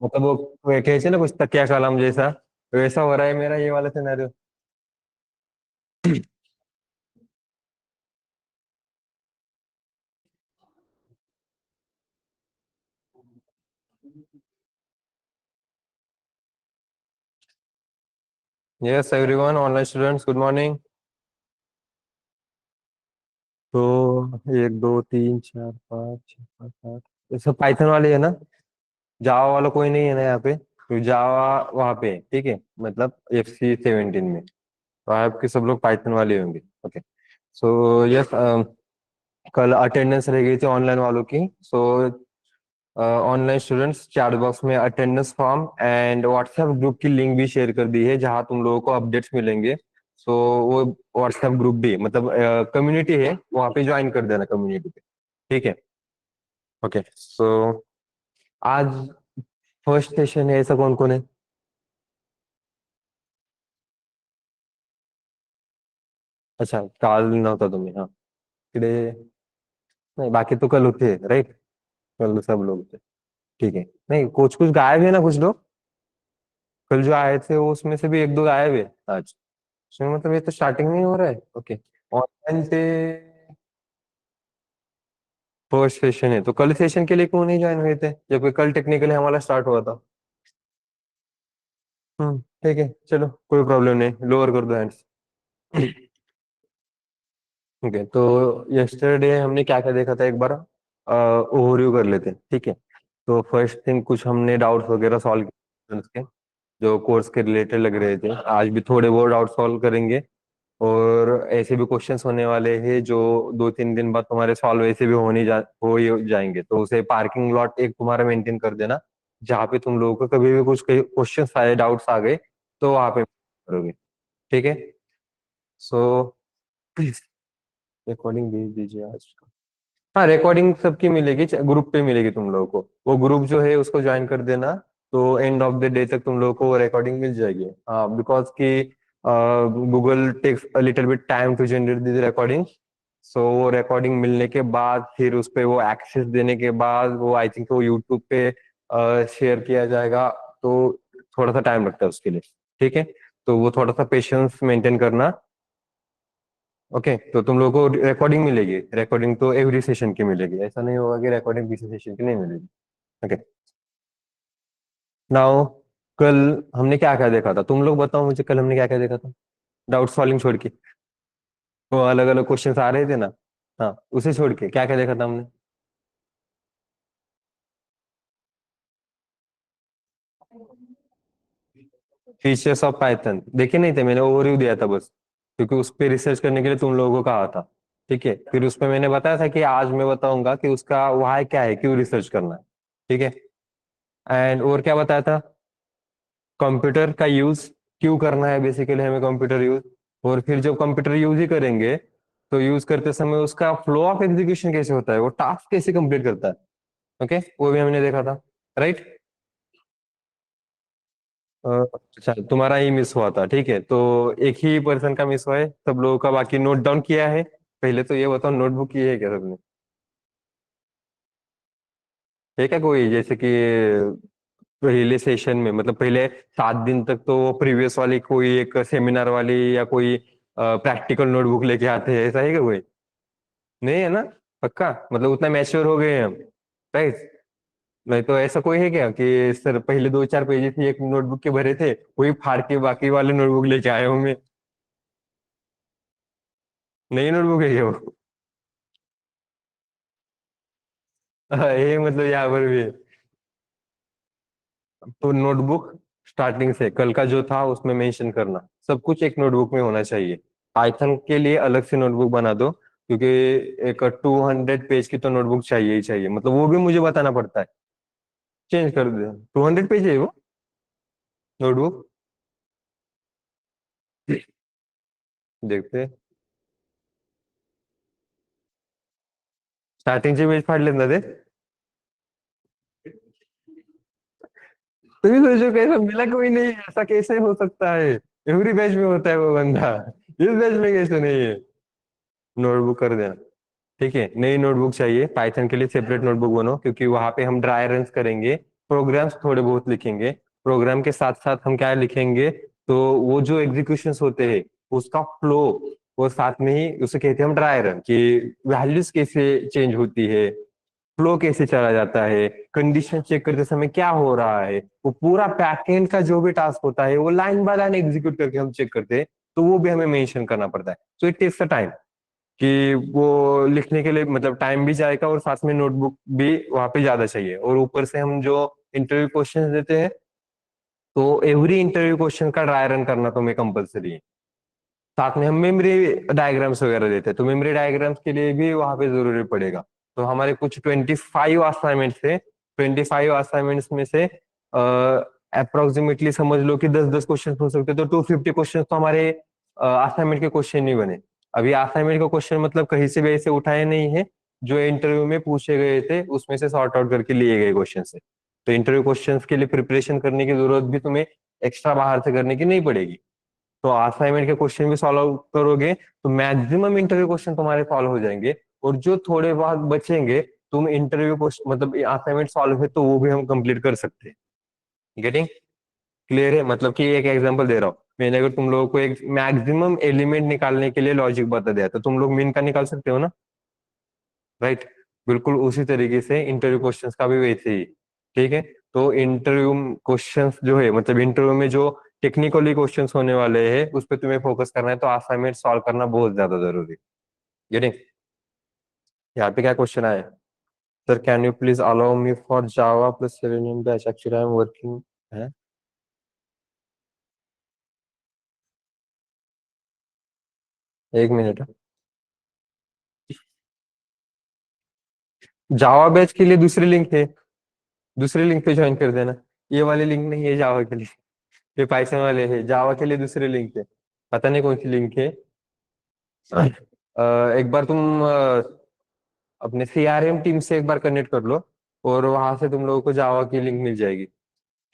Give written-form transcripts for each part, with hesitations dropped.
मतलब वो कहते हैं ना कुछ तकिया कलम जैसा, वैसा हो रहा है मेरा ये वाला scenario. Yes everyone, online students, good morning. तो एक दो तीन चार पाँच छः सात आठ, ये सब पाइथन वाले है ना? जावा वाला कोई नहीं है ना यहाँ पे? तो जावा वहाँ पे है, ठीक है, मतलब FC 17 में तो आपके सब लोग पाइथन वाले होंगे। ओके। सो यस, कल अटेंडेंस रह गई थी ऑनलाइन वालों की। So online students chat box में attendance form and WhatsApp group की लिंक भी शेयर कर दी है जहां तुम लोगों को अपडेट्स मिलेंगे। सो वो व्हाट्सएप ग्रुप भी मतलब कम्युनिटी है, वहां पे ज्वाइन कर देना कम्युनिटी पे। ठीक है। ओके। सो आज फर्स्ट सेशन है, ऐसा कौन कौन है? अच्छा, काल नव्हता तुम्ही? हाँ, इकडे नहीं, बाकी तो कल होते राइट? कल सब लोग थे। ठीक है। नहीं, कुछ कुछ गायब है ना कुछ लोग। कल जो आए थे वो उसमें से भी एक दो गायब है आज। इसमें मतलब ये तो स्टार्टिंग में ही हो रहा है। ओके। ऑनलाइन पे फर्स्ट सेशन है तो कल सेशन के लिए क्यों नहीं ज्वाइन हुए थे जबकि कल टेक्निकली हमारा स्टार्ट हुआ था? ठीक है, चलो कोई प्रॉब्लम नहीं, लोअर कर दो हैंड्स। ओके। तो यस्टरडे हमने क्या क्या देखा था एक बार ओवरव्यू कर लेते हैं, ठीक है? तो फर्स्ट थिंग, कुछ हमने डाउट्स वगैरह सॉल्व किए उसके, जो कोर्स के रिलेटेड लग रहे थे। आज भी थोड़े बहुत डाउट सॉल्व करेंगे। और ऐसे भी क्वेश्चंस होने वाले हैं जो 2-3 दिन बाद तुम्हारे सॉल्व ऐसे भी हो ही जाएंगे, तो उसे पार्किंग लॉट एक तुम्हारा मेंटेन कर देना, जहाँ पे तुम लोगों को कभी भी कुछ क्वेश्चंस आए, डाउट्स आ गए, तो वहाँ पे करोगे। ठीक है। सो रिकॉर्डिंग भेज दीजिए आज का। हाँ, रिकॉर्डिंग सबकी मिलेगी, ग्रुप पे मिलेगी तुम लोगों को। वो ग्रुप जो है उसको ज्वाइन कर देना, तो एंड ऑफ द डे तक तुम लोगों को वो रिकॉर्डिंग मिल जाएगी। हाँ, बिकॉज कि Google takes a little bit time to generate this recording. So वो रिकॉर्डिंग मिलने के बाद फिर उस पे वो एक्सेस देने के बाद वो आई थिंक वो यूट्यूब पे शेयर किया जाएगा। तो थोड़ा सा टाइम लगता है उसके लिए। ठीक है। तो वो थोड़ा सा पेशेंस मेंटेन करना। ओके। तो तुम लोगों को रिकॉर्डिंग मिलेगी, रिकॉर्डिंग तो एवरी सेशन की मिलेगी, ऐसा नहीं होगा कि रिकॉर्डिंग किसी सेशन की नहीं मिलेगी। ओके। नाउ, कल हमने क्या क्या देखा था, तुम लोग बताओ मुझे, कल हमने क्या क्या देखा था? डाउट सॉल्विंग छोड़ के, वो अलग अलग क्वेश्चंस आ रहे थे ना। हाँ, उसे छोड़ के क्या क्या देखा था हमने? फीचर्स ऑफ पाइथन देखे नहीं थे, मैंने ओवरव्यू दिया था बस, क्योंकि उस पर रिसर्च करने के लिए तुम लोगों को कहा था। ठीक है, फिर उसमें मैंने बताया था कि आज मैं बताऊंगा कि उसका वहां क्या है, क्यों रिसर्च करना है। ठीक है। एंड और क्या बताया था? कंप्यूटर का यूज क्यों करना है, बेसिकली हमें कंप्यूटर यूज। और फिर जब कंप्यूटर यूज ही करेंगे तो यूज करते समय उसका फ्लो ऑफ एग्जीक्यूशन कैसे होता है, वो टास्क कैसे कंप्लीट करता है। ओके, वो भी हमने देखा था, राइट? अच्छा, तुम्हारा ही मिस हुआ था, ठीक है, तो एक ही पर्सन का मिस हुआ है, सब लोगों का बाकी नोट डाउन किया है? पहले तो ये बताओ, नोटबुक की है क्या सबने? है क्या कोई, जैसे कि पहले सेशन में, मतलब पहले 7 दिन तक तो वो प्रीवियस वाली कोई एक सेमिनार वाली या कोई प्रैक्टिकल नोटबुक लेके आते हैं, ऐसा है क्या कोई? नहीं है ना? पक्का, मतलब उतना मैच्योर हो गए हैं हम, राइट? नहीं तो ऐसा कोई है क्या कि सर पहले 2-4 पेजेस ही एक नोटबुक के भरे थे, वही फाड़ के बाकी वाले नोटबुक लेके आए होंगे? नई नोटबुक है क्या वो? ये मतलब यहाँ पर भी है। तो नोटबुक स्टार्टिंग से कल का जो था उसमें मेंशन करना, सब कुछ एक नोटबुक में होना चाहिए। पाइथन के लिए अलग से नोटबुक बना दो, क्योंकि एक 200 पेज की तो नोटबुक चाहिए ही चाहिए, मतलब वो भी मुझे बताना पड़ता है। चेंज कर दे, 200 पेज है वो नोटबुक। देखते हैं। स्टार्टिंग से पेज फाड़ लेना दे। तुम सोचो कैसे मिला, कोई नहीं, ऐसा कैसे हो सकता है? एवरी बैच में होता है वो बंदा, इस बैच में कैसे नहीं है? नोटबुक कर देना। ठीक है, नई नोटबुक चाहिए पाइथन के लिए, सेपरेट नोटबुक बनो, क्योंकि वहां पे हम ड्राई रन्स करेंगे। प्रोग्राम्स थोड़े बहुत लिखेंगे। प्रोग्राम के साथ साथ हम क्या लिखेंगे, तो वो जो एग्जीक्यूशंस होते हैं उसका फ्लो, वो साथ में ही उसे कहते हैं हम ड्राई रन, कि वैल्यूज कैसे चेंज होती है, फ्लो कैसे चला जाता है, कंडीशन चेक करते समय क्या हो रहा है, वो पूरा बैकएंड का जो भी टास्क होता है वो लाइन बाय लाइन एग्जीक्यूट करके हम चेक करते हैं। तो वो भी हमें मेंशन करना पड़ता है। तो इट टेक्स अ टाइम, कि वो लिखने के लिए मतलब टाइम भी जाएगा, और साथ में नोटबुक भी वहां पे ज्यादा चाहिए। और ऊपर से हम जो इंटरव्यू क्वेश्चन देते हैं, तो एवरी इंटरव्यू क्वेश्चन का ड्राई रन करना तो मैं कंपलसरी है। साथ में हम मेमोरी डायग्राम्स वगैरह देते हैं, तो मेमोरी डायग्राम्स के लिए भी वहां पे जरूरी पड़ेगा। तो हमारे कुछ 25 असाइनमेंट्स थे। 25 असाइनमेंट्स में से अप्रोक्सीमेटली समझ लो कि 10-10 क्वेश्चन हो सकते, तो 250 क्वेश्चन तो हमारे असाइनमेंट के क्वेश्चन नहीं बने। अभी असाइनमेंट का क्वेश्चन मतलब कहीं से भी ऐसे उठाए नहीं है, जो इंटरव्यू में पूछे गए थे उसमें से सॉर्ट आउट करके लिए गए क्वेश्चन से। तो इंटरव्यू क्वेश्चन के लिए प्रिपरेशन करने की जरूरत भी तुम्हें एक्स्ट्रा बाहर से करने की नहीं पड़ेगी। तो असाइनमेंट के क्वेश्चन भी सॉल्व करोगे तो मैक्सिमम इंटरव्यू क्वेश्चन तुम्हारे सॉल्व हो जाएंगे। और जो थोड़े बहुत बचेंगे, तुम इंटरव्यू क्वेश्चन मतलब असाइनमेंट सॉल्व है तो वो भी हम कंप्लीट कर सकते हैं। गेटिंग क्लियर है? मतलब कि एक एग्जांपल दे रहा हूँ मैंने, अगर तुम लोगों को एक मैक्सिमम एलिमेंट निकालने के लिए लॉजिक बता दिया तो तुम लोग मीन का निकाल सकते हो ना, राइट? बिल्कुल उसी तरीके से इंटरव्यू क्वेश्चंस का भी वैसे ही। ठीक है, तो इंटरव्यू क्वेश्चंस जो है मतलब इंटरव्यू में जो टेक्निकली क्वेश्चंस होने वाले हैं उस पर तुम्हें फोकस करना है, तो असाइनमेंट सॉल्व करना बहुत ज्यादा जरूरी है। गेटिंग? यहाँ पे क्या क्वेश्चन आया? Sir can you please allow me for Java plus selenium batch, actually I am working है। एक मिनट। जावा बैच के लिए दूसरी लिंक है, दूसरी लिंक पे ज्वाइन कर देना। ये वाली लिंक नहीं है जावा के लिए, ये पाइथन वाले है। जावा के लिए दूसरी लिंक है, पता नहीं कौन सी लिंक है। एक बार तुम अपने सीआरएम टीम से एक बार कनेक्ट कर लो, और वहां से तुम लोगों को जावा की लिंक मिल जाएगी।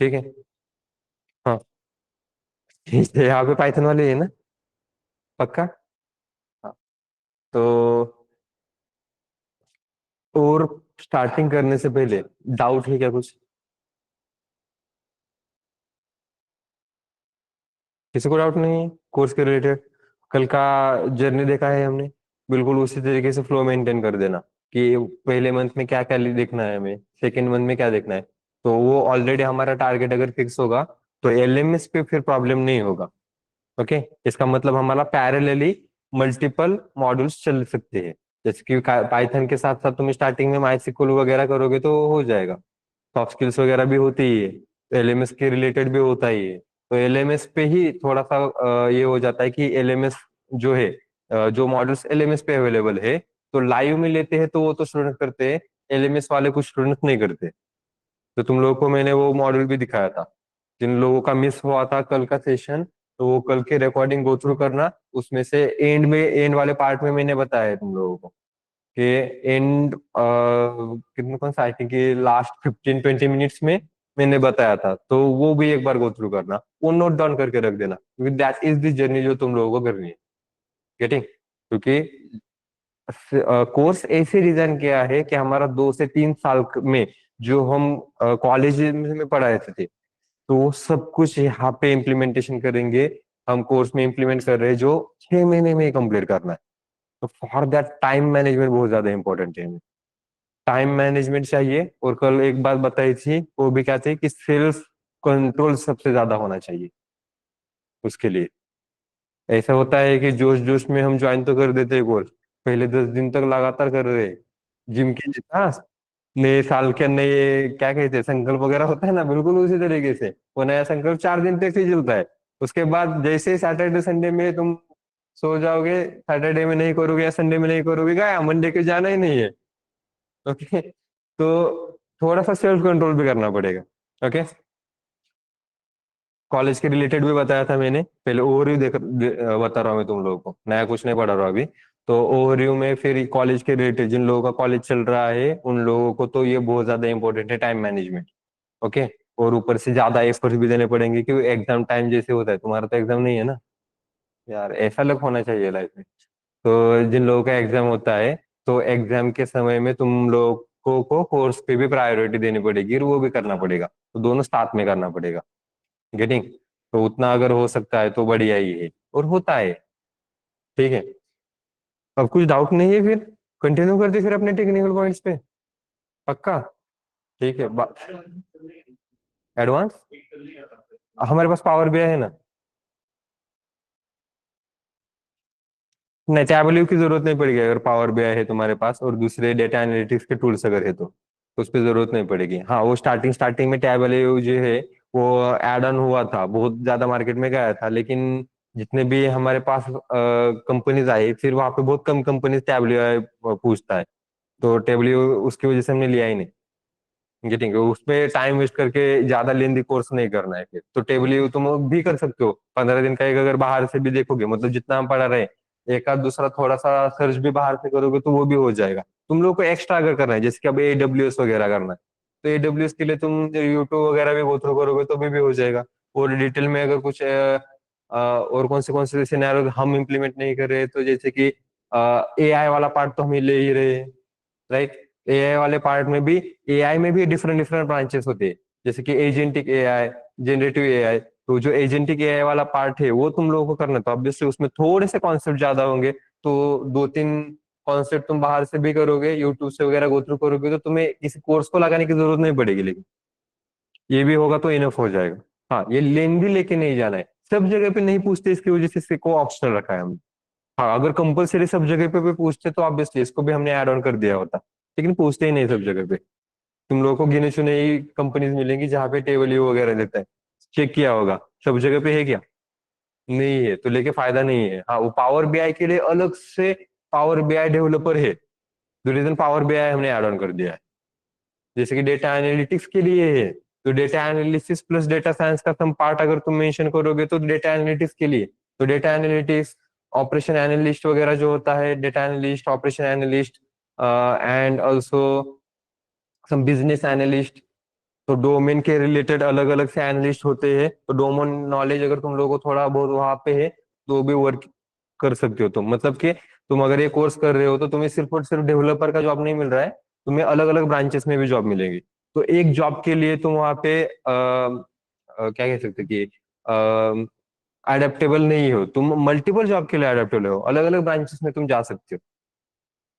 ठीक है? हाँ ठीक है, यहाँ पे पाइथन वाले है ना? पक्का? हाँ। तो और स्टार्टिंग करने से पहले डाउट है क्या कुछ? किसी को डाउट नहीं है कोर्स के रिलेटेड? कल का जर्नी देखा है हमने, बिल्कुल उसी तरीके से फ्लो मेंटेन कर देना, कि पहले मंथ में क्या क्या देखना है हमें, सेकेंड मंथ में क्या देखना है। तो वो ऑलरेडी हमारा टारगेट अगर फिक्स होगा तो एलएमएस पे फिर प्रॉब्लम नहीं होगा। ओके, इसका मतलब हमारा पैरेलली मल्टीपल मॉड्यूल्स चल सकते हैं। जैसे कि पाइथन के साथ साथ तुम स्टार्टिंग में माइस्क्ल वगैरह करोगे तो हो जाएगा। सॉफ्ट स्किल्स वगैरह भी होती ही है, तो एलएमएस के रिलेटेड भी होता ही है। तो एलएमएस पे ही थोड़ा सा ये हो जाता है कि एलएमएस जो है, जो मॉडल्स एलएमएस पे अवेलेबल है, तो लाइव में लेते हैं तो वो तो स्टूडेंट करते हैं, एलएमएस वाले कुछ स्टूडेंट्स नहीं करते। तो तुम लोगों को मैंने वो मॉडल भी दिखाया था। जिन लोगों का मिस हुआ था कल का सेशन, तो वो कल के रिकॉर्डिंग गो थ्रू करना। उसमें से एंड वाले पार्ट में मैंने बताया है तुम लोगों को कि एंड कितने कौन सा, आई थिंक लास्ट 15-20 मिनट्स में मैंने बताया था, तो वो भी एक बार गो थ्रू करना, वो नोट डाउन करके रख देना, क्योंकि दैट इज द जर्नी जो तुम लोगों को करनी है। गेटिंग? क्योंकि कोर्स ऐसे डिजाइन किया है कि हमारा 2 से 3 साल में जो हम कॉलेज में पढ़ाए थे, तो वो सब कुछ यहाँ पे इम्प्लीमेंटेशन करेंगे। हम कोर्स में इम्प्लीमेंट कर रहे हैं जो 6 महीने में कंप्लीट करना है। तो फॉर दैट टाइम मैनेजमेंट बहुत ज्यादा इंपॉर्टेंट है। टाइम मैनेजमेंट चाहिए, और कल एक बात बताई थी वो भी क्या थी कि सेल्फ कंट्रोल सबसे ज्यादा होना चाहिए उसके लिए। ऐसा होता है कि जोश जोश में हम ज्वाइन तो कर देते हैं कोर्स, पहले 10 दिन तक लगातार कर रहे हैं, जिम के हाँ, नए साल के नए क्या कहते हैं संकल्प वगैरह होता है ना, बिल्कुल उसी तरीके से वो नया संकल्प 4 दिन तक ही चलता है। उसके बाद जैसे सैटरडे संडे में तुम सो जाओगे, सैटरडे में नहीं करोगे या संडे में नहीं करोगे, गया मंडे के जाना ही नहीं है। ओके, तो थोड़ा सा सेल्फ कंट्रोल भी करना पड़ेगा। ओके, कॉलेज के रिलेटेड भी बताया था मैंने पहले, ओवरव्यू बता रहा हूँ मैं तुम लोगों को, नया कुछ नहीं पढ़ा रहा हूँ अभी। तो ओवरव्यू में फिर कॉलेज के रिलेटेड जिन लोगों का कॉलेज चल रहा है उन लोगों को तो ये बहुत ज्यादा इंपॉर्टेंट है, टाइम मैनेजमेंट। ओके, और ऊपर से ज्यादा एफर्ट्स भी देने पड़ेंगे, क्योंकि एग्जाम टाइम जैसे होता है, तुम्हारा तो एग्जाम नहीं है ना यार, ऐसा लग होना चाहिए लाइफ में। तो जिन लोगों का एग्जाम होता है, तो एग्जाम के समय में तुम लोग को कोर्स पे भी प्रायोरिटी देनी पड़ेगी और वो भी करना पड़ेगा, तो दोनों साथ में करना पड़ेगा। गेटिंग? तो उतना अगर हो सकता है तो बढ़िया ही है, और होता है। ठीक है। अब कुछ डाउट नहीं है फिर? कंटिन्यू करते फिर अपने टेक्निकल पॉइंट्स पे। पक्का? ठीक है। एडवांस हमारे पास पावर भी है ना। नहीं, टैबल्यू की जरूरत नहीं पड़ेगी अगर पावर बीआई है तुम्हारे पास और दूसरे डेटा एनालिटिक्स के टूल्स अगर है तो उस पर जरूरत नहीं पड़ेगी। हाँ, वो स्टार्टिंग स्टार्टिंग में टैबल्यू जो है वो एड ऑन हुआ था, बहुत ज्यादा मार्केट में गया था, लेकिन जितने भी हमारे पास कंपनीज आई फिर वहां पे बहुत कम कंपनीज टैबल्यू पूछता है, तो टैबल्यू उसकी वजह से हमने लिया ही नहीं। गेटिंग? उसमें टाइम वेस्ट करके ज्यादा लेंदी कोर्स नहीं करना है फिर तो टेबल तुम भी कर सकते हो 15 दिन का एक, अगर बाहर से भी देखोगे मतलब जितना हम पढ़ा रहे, एक आध दूसरा थोड़ा सा सर्च भी बाहर से करोगे तो वो भी हो जाएगा। तुम लोग को एक्स्ट्रा अगर करना है जैसे कि अब AWS वगैरह करना है, तो AWS के लिए तुम यूट्यूब वगैरह भी गो थ्रू करोगे तो भी हो जाएगा। और डिटेल में अगर कुछ और कौन से सिनेरियो हम इम्प्लीमेंट नहीं कर रहे, तो जैसे कि AI वाला पार्ट तो हम ही ले ही रहे हैं, राइट? एआई वाले पार्ट में भी, एआई में भी डिफरेंट डिफरेंट ब्रांचेस होते हैं, जैसे कि एजेंटिक एआई, जनरेटिव एआई। तो जो एजेंटिक एआई वाला पार्ट है वो तुम लोगों को करना, तो ऑब्वियसली उसमें थोड़े से कॉन्सेप्ट ज्यादा होंगे, तो दो तीन कॉन्सेप्ट तुम बाहर से भी करोगे, यूट्यूब से वगैरह गो थ्रू करोगे, तो तुम्हें किसी कोर्स को लगाने की जरूरत नहीं पड़ेगी, लेकिन ये भी होगा तो इनफ हो जाएगा। हाँ, ये लेंदी लेके नहीं जाना है, सब जगह पे नहीं पूछते, इसकी वजह से इसको ऑप्शनल रखा है हमने। हाँ, अगर कंपलसरी सब जगह पे भी पूछते तो ऑब्वियसली इसको भी हमने ऐड ऑन कर दिया होता, लेकिन पूछते ही नहीं सब जगह पे। तुम लोगों को गिने चुने ही कंपनीज मिलेंगी जहाँ पे टेबल यू वगैरह देता है, चेक किया होगा, सब जगह पे है क्या? नहीं है, तो लेके फायदा नहीं है। हाँ, वो पावर बीआई के लिए अलग से पावर बीआई डेवलपर है, द रीजन पावर बीआई हमने ऐड ऑन कर दिया है। जैसे कि डेटा एनालिटिक्स के लिए है, तो data analysis plus data science का सम पार्ट अगर तुम मेंशन करोगे तो डेटा एनालिटिक्स के लिए, तो डेटा एनालिटिक्स, ऑपरेशन एनालिस्ट वगैरह जो होता है, data analyst, operation analyst and also some business analyst, तो डोमेन के रिलेटेड अलग अलग से एनालिस्ट होते हैं, तो डोमेन नॉलेज अगर तुम लोगों को थोड़ा बहुत वहां पे है तो भी वर्क कर सकते हो तुम, मतलब कि तुम अगर ये कोर्स कर रहे हो तो तुम्हें सिर्फ और सिर्फ डेवलपर का जॉब नहीं मिल रहा है, तुम्हें अलग अलग ब्रांचेस में भी जॉब मिलेगी। तो एक जॉब के लिए तुम वहां पे क्या कह सकते कि अडेप्टेबल नहीं हो, तुम मल्टीपल जॉब के लिए अडेप्टेबल हो, अलग अलग ब्रांचेस में तुम जा सकते हो।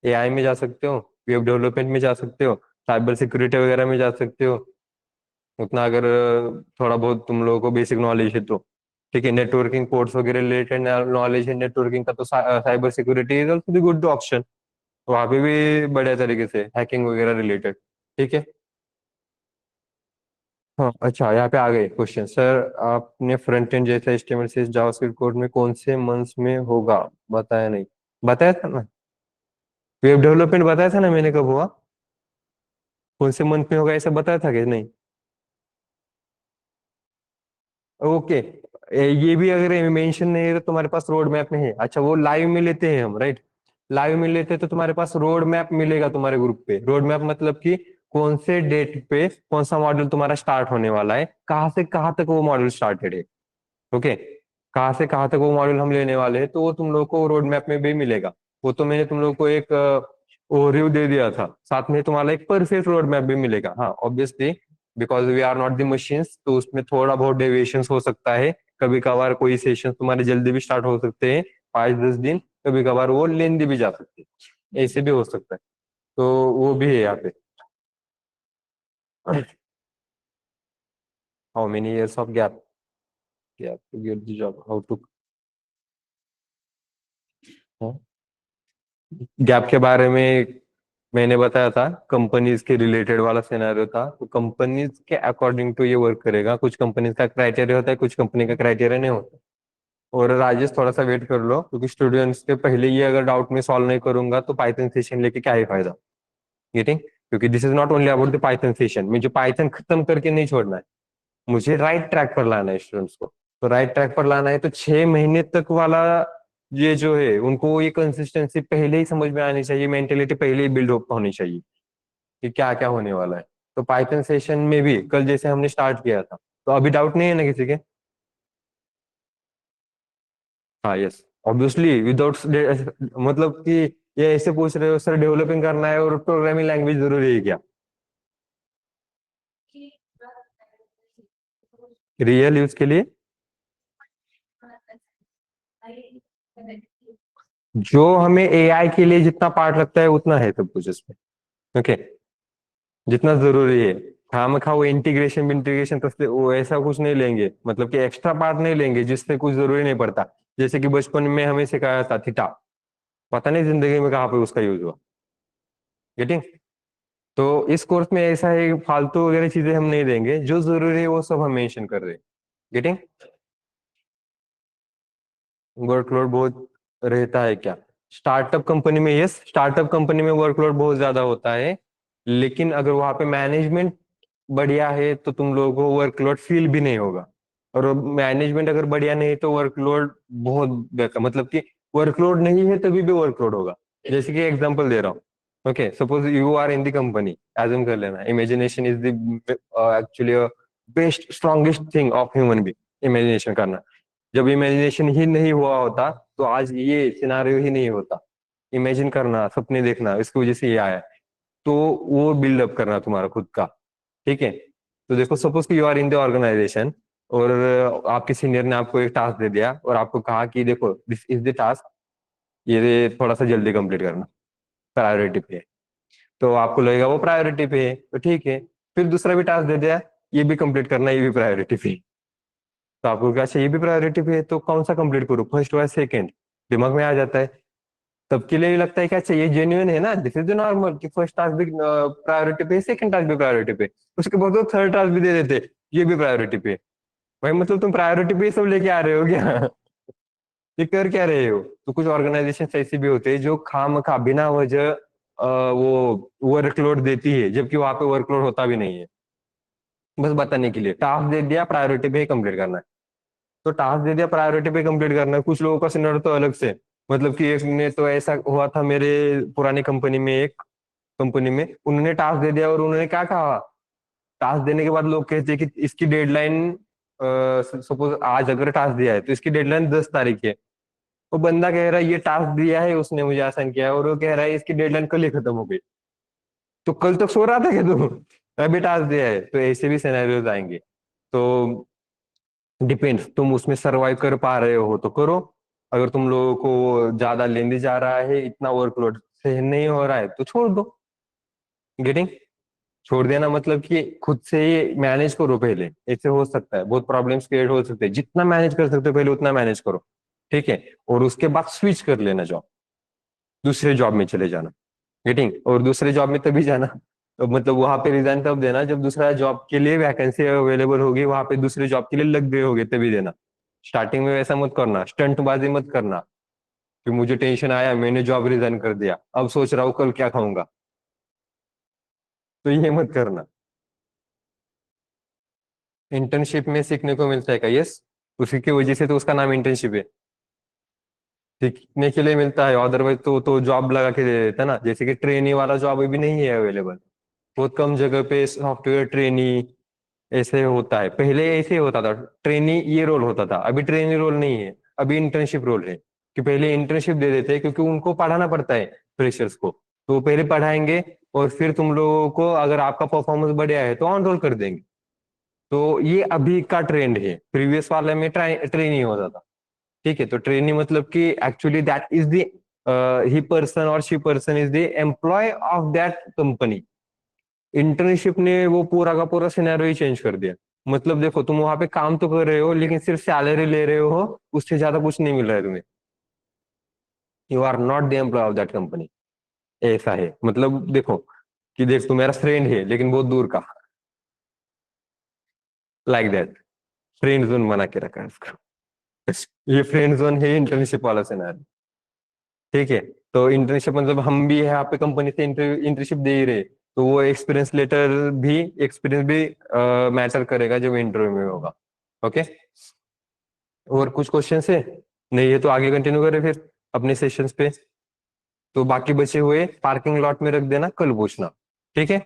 एआई में जा सकते हो, वेब डेवलपमेंट में जा सकते हो, साइबर सिक्योरिटी वगैरह में जा सकते हो, उतना अगर थोड़ा बहुत तुम लोगों को बेसिक नॉलेज है तो। ठीक है, नेटवर्किंग कोर्स वगैरह रिलेटेड नॉलेज है नेटवर्किंग का, तो cyber security is also the good option, वहां पे भी बढ़िया तरीके से हैकिंग वगैरह रिलेटेड। ठीक है। हाँ, अच्छा, यहाँ पे आ गए क्वेश्चन। सर आपने फ्रंट एंड जैसा HTML से जावास्क्रिप्ट कोड में कौन से मंथ्स में होगा, बताया नहीं? बताया था ना। वेब डेवलपमेंट बताया था ना मैंने कब हुआ, कौन से मंथ में होगा ऐसा बताया था कि नहीं? ओके, ये भी अगर मेंशन नहीं है तो तुम्हारे पास रोड मैप में है। अच्छा, वो लाइव में लेते हैं हम, राइट? लाइव में लेते हैं तो तुम्हारे पास रोड मैप मिलेगा तुम्हारे ग्रुप पे। रोड मैप मतलब कि कौन से डेट पे कौन सा मॉड्यूल तुम्हारा स्टार्ट होने वाला है, कहाँ से कहाँ तक वो मॉड्यूल स्टार्टेड है। ओके, कहाँ से कहाँ तक वो मॉड्यूल हम लेने वाले हैं, तो वो तुम लोग को रोड मैप में भी मिलेगा। वो तो मैंने तुम लोग को एक ओवरव्यू दे दिया था, साथ में तुम्हारा एक परफेक्ट रोड मैप भी मिलेगा। हाँ, obviously because we are not the machines, तो उसमें थोड़ा बहुत डेविएशन हो सकता है। कभी कभार कोई सेशन तुम्हारे जल्दी भी स्टार्ट हो सकते हैं, 5-10 दिन, कभी कभार वो लेंदी भी जा सकते हैं, ऐसे भी हो सकता है। तो वो भी है यहाँ पे। How many years of gap, gap to get the job, how to. Gap के बारे में मैंने बताया था, कंपनीज के रिलेटेड वाला सिनेरियो था, तो कंपनीज के अकॉर्डिंग टू ये वर्क करेगा। कुछ कंपनीज का क्राइटेरिया होता है, कुछ कंपनी का क्राइटेरिया नहीं होता। और राजेश थोड़ा सा वेट कर लो, क्योंकि स्टूडेंट्स के पहले ये अगर डाउट में सॉल्व नहीं करूंगा तो पाइथन सेशन लेके क्या ही फायदा। गेटिंग? क्योंकि this is not only about the Python session, मुझे पाइथन खत्म करके नहीं छोड़ना है, मुझे राइट ट्रैक पर लाना है स्टूडेंट्स को। तो राइट ट्रैक पर लाना है तो 6 महीने तक वाला ये जो है उनको ये कंसिस्टेंसी पहले ही समझ में आनी चाहिए, मेंटेलिटी पहले ही बिल्ड अप होनी चाहिए कि क्या क्या होने वाला है। तो पाइथन सेशन में भी कल जैसे हमने स्टार्ट किया था, तो अभी डाउट नहीं है ना किसी के? हाँ, यस, ऑब्वियसली विदाउट, मतलब कि ये ऐसे पूछ रहे हो सर डेवलपिंग करना है और प्रोग्रामिंग लैंग्वेज जरूरी है क्या? रियल यूज के लिए जो हमें एआई के लिए जितना पार्ट लगता है उतना है सब कुछ इसमें। ओके, जितना जरूरी है। खामखा वो इंटीग्रेशन इंटीग्रेशन तो वो ऐसा कुछ नहीं लेंगे, मतलब कि एक्स्ट्रा पार्ट नहीं लेंगे जिससे कुछ जरूरी नहीं पड़ता। जैसे कि बचपन में हमें सिखाया था थीटा, पता नहीं जिंदगी में कहाँ पे उसका यूज हुआ। गेटिंग? तो इस कोर्स में ऐसा है फालतू वगैरह चीजें हम नहीं देंगे, जो जरूरी है वो सब हम मेंशन कर रहे हैं। गेटिंग? वर्कलोड बहुत रहता है क्या? स्टार्टअप कंपनी में यस, स्टार्टअप कंपनी में वर्कलोड बहुत ज्यादा होता है, लेकिन अगर वहां पे मैनेजमेंट बढ़िया है तो तुम लोगों को वर्कलोड फील भी नहीं होगा। और मैनेजमेंट अगर बढ़िया नहीं है तो वर्कलोड बहुत मतलब कि वर्कलोड नहीं है तभी भी वर्कलोड होगा। जैसे कि एग्जांपल दे रहा हूँ। Okay, suppose you are in the company, assume कर लेना imagination is the actually best strongest thing of human being, imagination करना। जब इमेजिनेशन ही नहीं हुआ होता तो आज ये सिनारियो ही नहीं होता। इमेजिन करना, सपने देखना, इसकी वजह से ये आया है। तो वो बिल्डअप करना तुम्हारा खुद का। ठीक है? तो देखो सपोज कि you are in the organization और आपके सीनियर ने आपको एक टास्क दे दिया और आपको कहा कि देखो दिस इज द टास्क, ये थोड़ा सा जल्दी कंप्लीट करना, प्रायोरिटी पे है। तो आपको लगेगा वो प्रायोरिटी पे है तो ठीक है। फिर दूसरा भी टास्क दे दिया, ये भी कंप्लीट करना, ये भी प्रायोरिटी पे है। तो आपको क्या चाहिए, भी प्रायोरिटी पे है तो कौन सा कंप्लीट करूँ, फर्स्ट या सेकंड? दिमाग में आ जाता है। सबके लिए लगता है क्या चाहिए, जेन्युइन है ना, दिस इज द नॉर्मल कि फर्स्ट टास्क भी प्रायोरिटी पे, सेकंड टास्क भी प्रायोरिटी पे, उसके बाद तो थर्ड टास्क भी दे देते, ये भी प्रायोरिटी पे। भाई मतलब तुम प्रायोरिटी पे सब लेके आ रहे हो क्या? ये कर क्या रहे हो? तो कुछ ऑर्गेनाइजेशन ऐसे भी होते हैं जो खाम खा बिना वजह वो वर्कलोड देती है, जबकि वहां पे वर्कलोड होता भी नहीं है। बस बताने के लिए टास्क दे दिया, प्रायोरिटी पे ही कंप्लीट करना है। तो टास्क दे दिया, प्रायोरिटी पे कंप्लीट करना है। कुछ लोगों का सिनेरियो तो अलग से, मतलब कि एक ने तो ऐसा हुआ था मेरे पुरानी कंपनी में, एक कंपनी में उन्होंने टास्क दे दिया और उन्होंने क्या कहा, टास्क देने के बाद लोग कहते हैं कि इसकी डेडलाइन, सपोज आज अगर टास्क दिया है तो इसकी डेडलाइन 10 तारीख है। वो बंदा कह रहा है ये टास्क दिया है उसने मुझे आसान किया है, और वो कह रहा है इसकी डेडलाइन कल ही खत्म हो गई। तो कल तक सो रहा था क्या तू? अभी टास्क दिया है। तो ऐसे भी सिनेरियोज आएंगे। तो डिपेंड्स, तुम उसमें सरवाइव कर पा रहे हो तो करो। अगर तुम लोगों को ज्यादा लेंदी जा रहा है, इतना वर्कलोड सहन नहीं हो रहा है तो छोड़ दो। गेटिंग? छोड़ देना मतलब कि खुद से ही मैनेज करो पहले। ऐसे हो सकता है बहुत प्रॉब्लम्स क्रिएट हो सकते हैं, जितना मैनेज कर सकते हो पहले उतना मैनेज करो। ठीक है? और उसके बाद स्विच कर लेना जॉब, दूसरे जॉब में चले जाना। गेटिंग? और दूसरे जॉब में तभी जाना, तो मतलब वहां पे रिजाइन तब देना जब दूसरा जॉब के लिए वैकेंसी अवेलेबल होगी, वहां पे दूसरे जॉब के लिए लग गए होगे तभी देना। स्टार्टिंग में वैसा मत करना, स्टंटबाजी मत करना कि मुझे टेंशन आया मैंने जॉब रिजाइन कर दिया अब सोच रहा हूँ कल क्या खाऊंगा। तो ये मत करना। इंटर्नशिप में सीखने को मिलता है क्या? यस, उसी की वजह से तो उसका नाम इंटर्नशिप है। सीखने के लिए मिलता है, अदरवाइज तो जॉब लगा के दे देता ना। जैसे कि ट्रेनी वाला जॉब अभी नहीं है अवेलेबल, बहुत कम जगह पे सॉफ्टवेयर ट्रेनी ऐसे होता है। पहले ऐसे होता था, ट्रेनी ये रोल होता था, अभी ट्रेनी रोल नहीं है, अभी इंटर्नशिप रोल है। कि पहले इंटर्नशिप दे देते हैं क्योंकि उनको पढ़ाना पड़ता है फ्रेशर्स को, तो वो पहले पढ़ाएंगे और फिर तुम लोगों को अगर आपका परफॉर्मेंस बढ़िया है तो ऑन रोल कर देंगे। तो ये अभी का ट्रेंड है, प्रीवियस वाले में ट्रेनी होता था। ठीक है? तो ट्रेनी मतलब कि actually that is the he person और she person is the employ of that company. Internship ने वो पूरा का पूरा सिनेरियो ही चेंज कर दिया। मतलब देखो तुम वहां पे काम तो कर रहे हो लेकिन सिर्फ सैलरी ले रहे हो, उससे ज्यादा कुछ नहीं मिल रहा है तुम्हें। You are not the employ of that company. ऐसा है, मतलब देखो कि देख तू मेरा फ्रेंड है लेकिन बहुत दूर का, लाइक दैट। फ्रेंड जोन बना के रखा है इसका। ये फ्रेंड जोन है इंटर्नशिप वाला सिनेरियो। ठीक है? तो इंटर्नशिप मतलब हम भी यहाँ पे कंपनी से इंटर्नशिप दे ही रहे, तो वो एक्सपीरियंस भी मैटर करेगा जब इंटरव्यू में होगा। ओके? और कुछ क्वेश्चन है? नहीं है तो आगे कंटिन्यू करें फिर अपने सेशंस पे। तो बाकी बचे हुए पार्किंग लॉट में रख देना, कल पूछना। ठीक है?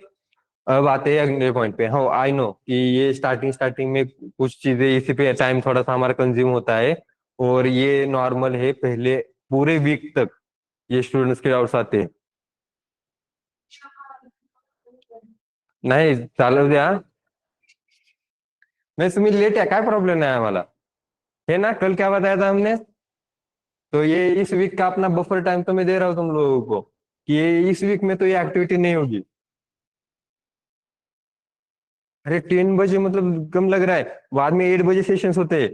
अब आते हैं अगले पॉइंट पे। हाँ आई नो कि ये स्टार्टिंग स्टार्टिंग में कुछ चीजें इसी पे टाइम थोड़ा सा हमारा कंज्यूम होता है, और ये नॉर्मल है पहले पूरे वीक तक। ये स्टुडंट्स के डाउट्स आते हैं. नाही चालू द्या. नाही तुम्ही लेट आहे, काय प्रॉब्लेम नाही आम्हाला. है ना, कल क्या बताया था हमने. तो ये इस वीक का अपना बफर टाइम तो मैं दे रहा हूँ तुम लोगों को, कि ये इस वीक में तो ये एक्टिविटी नहीं होगी. अरे 10 बजे मतलब कम लग रहा है, बाद में 8 बजे सेशंस होते हैं.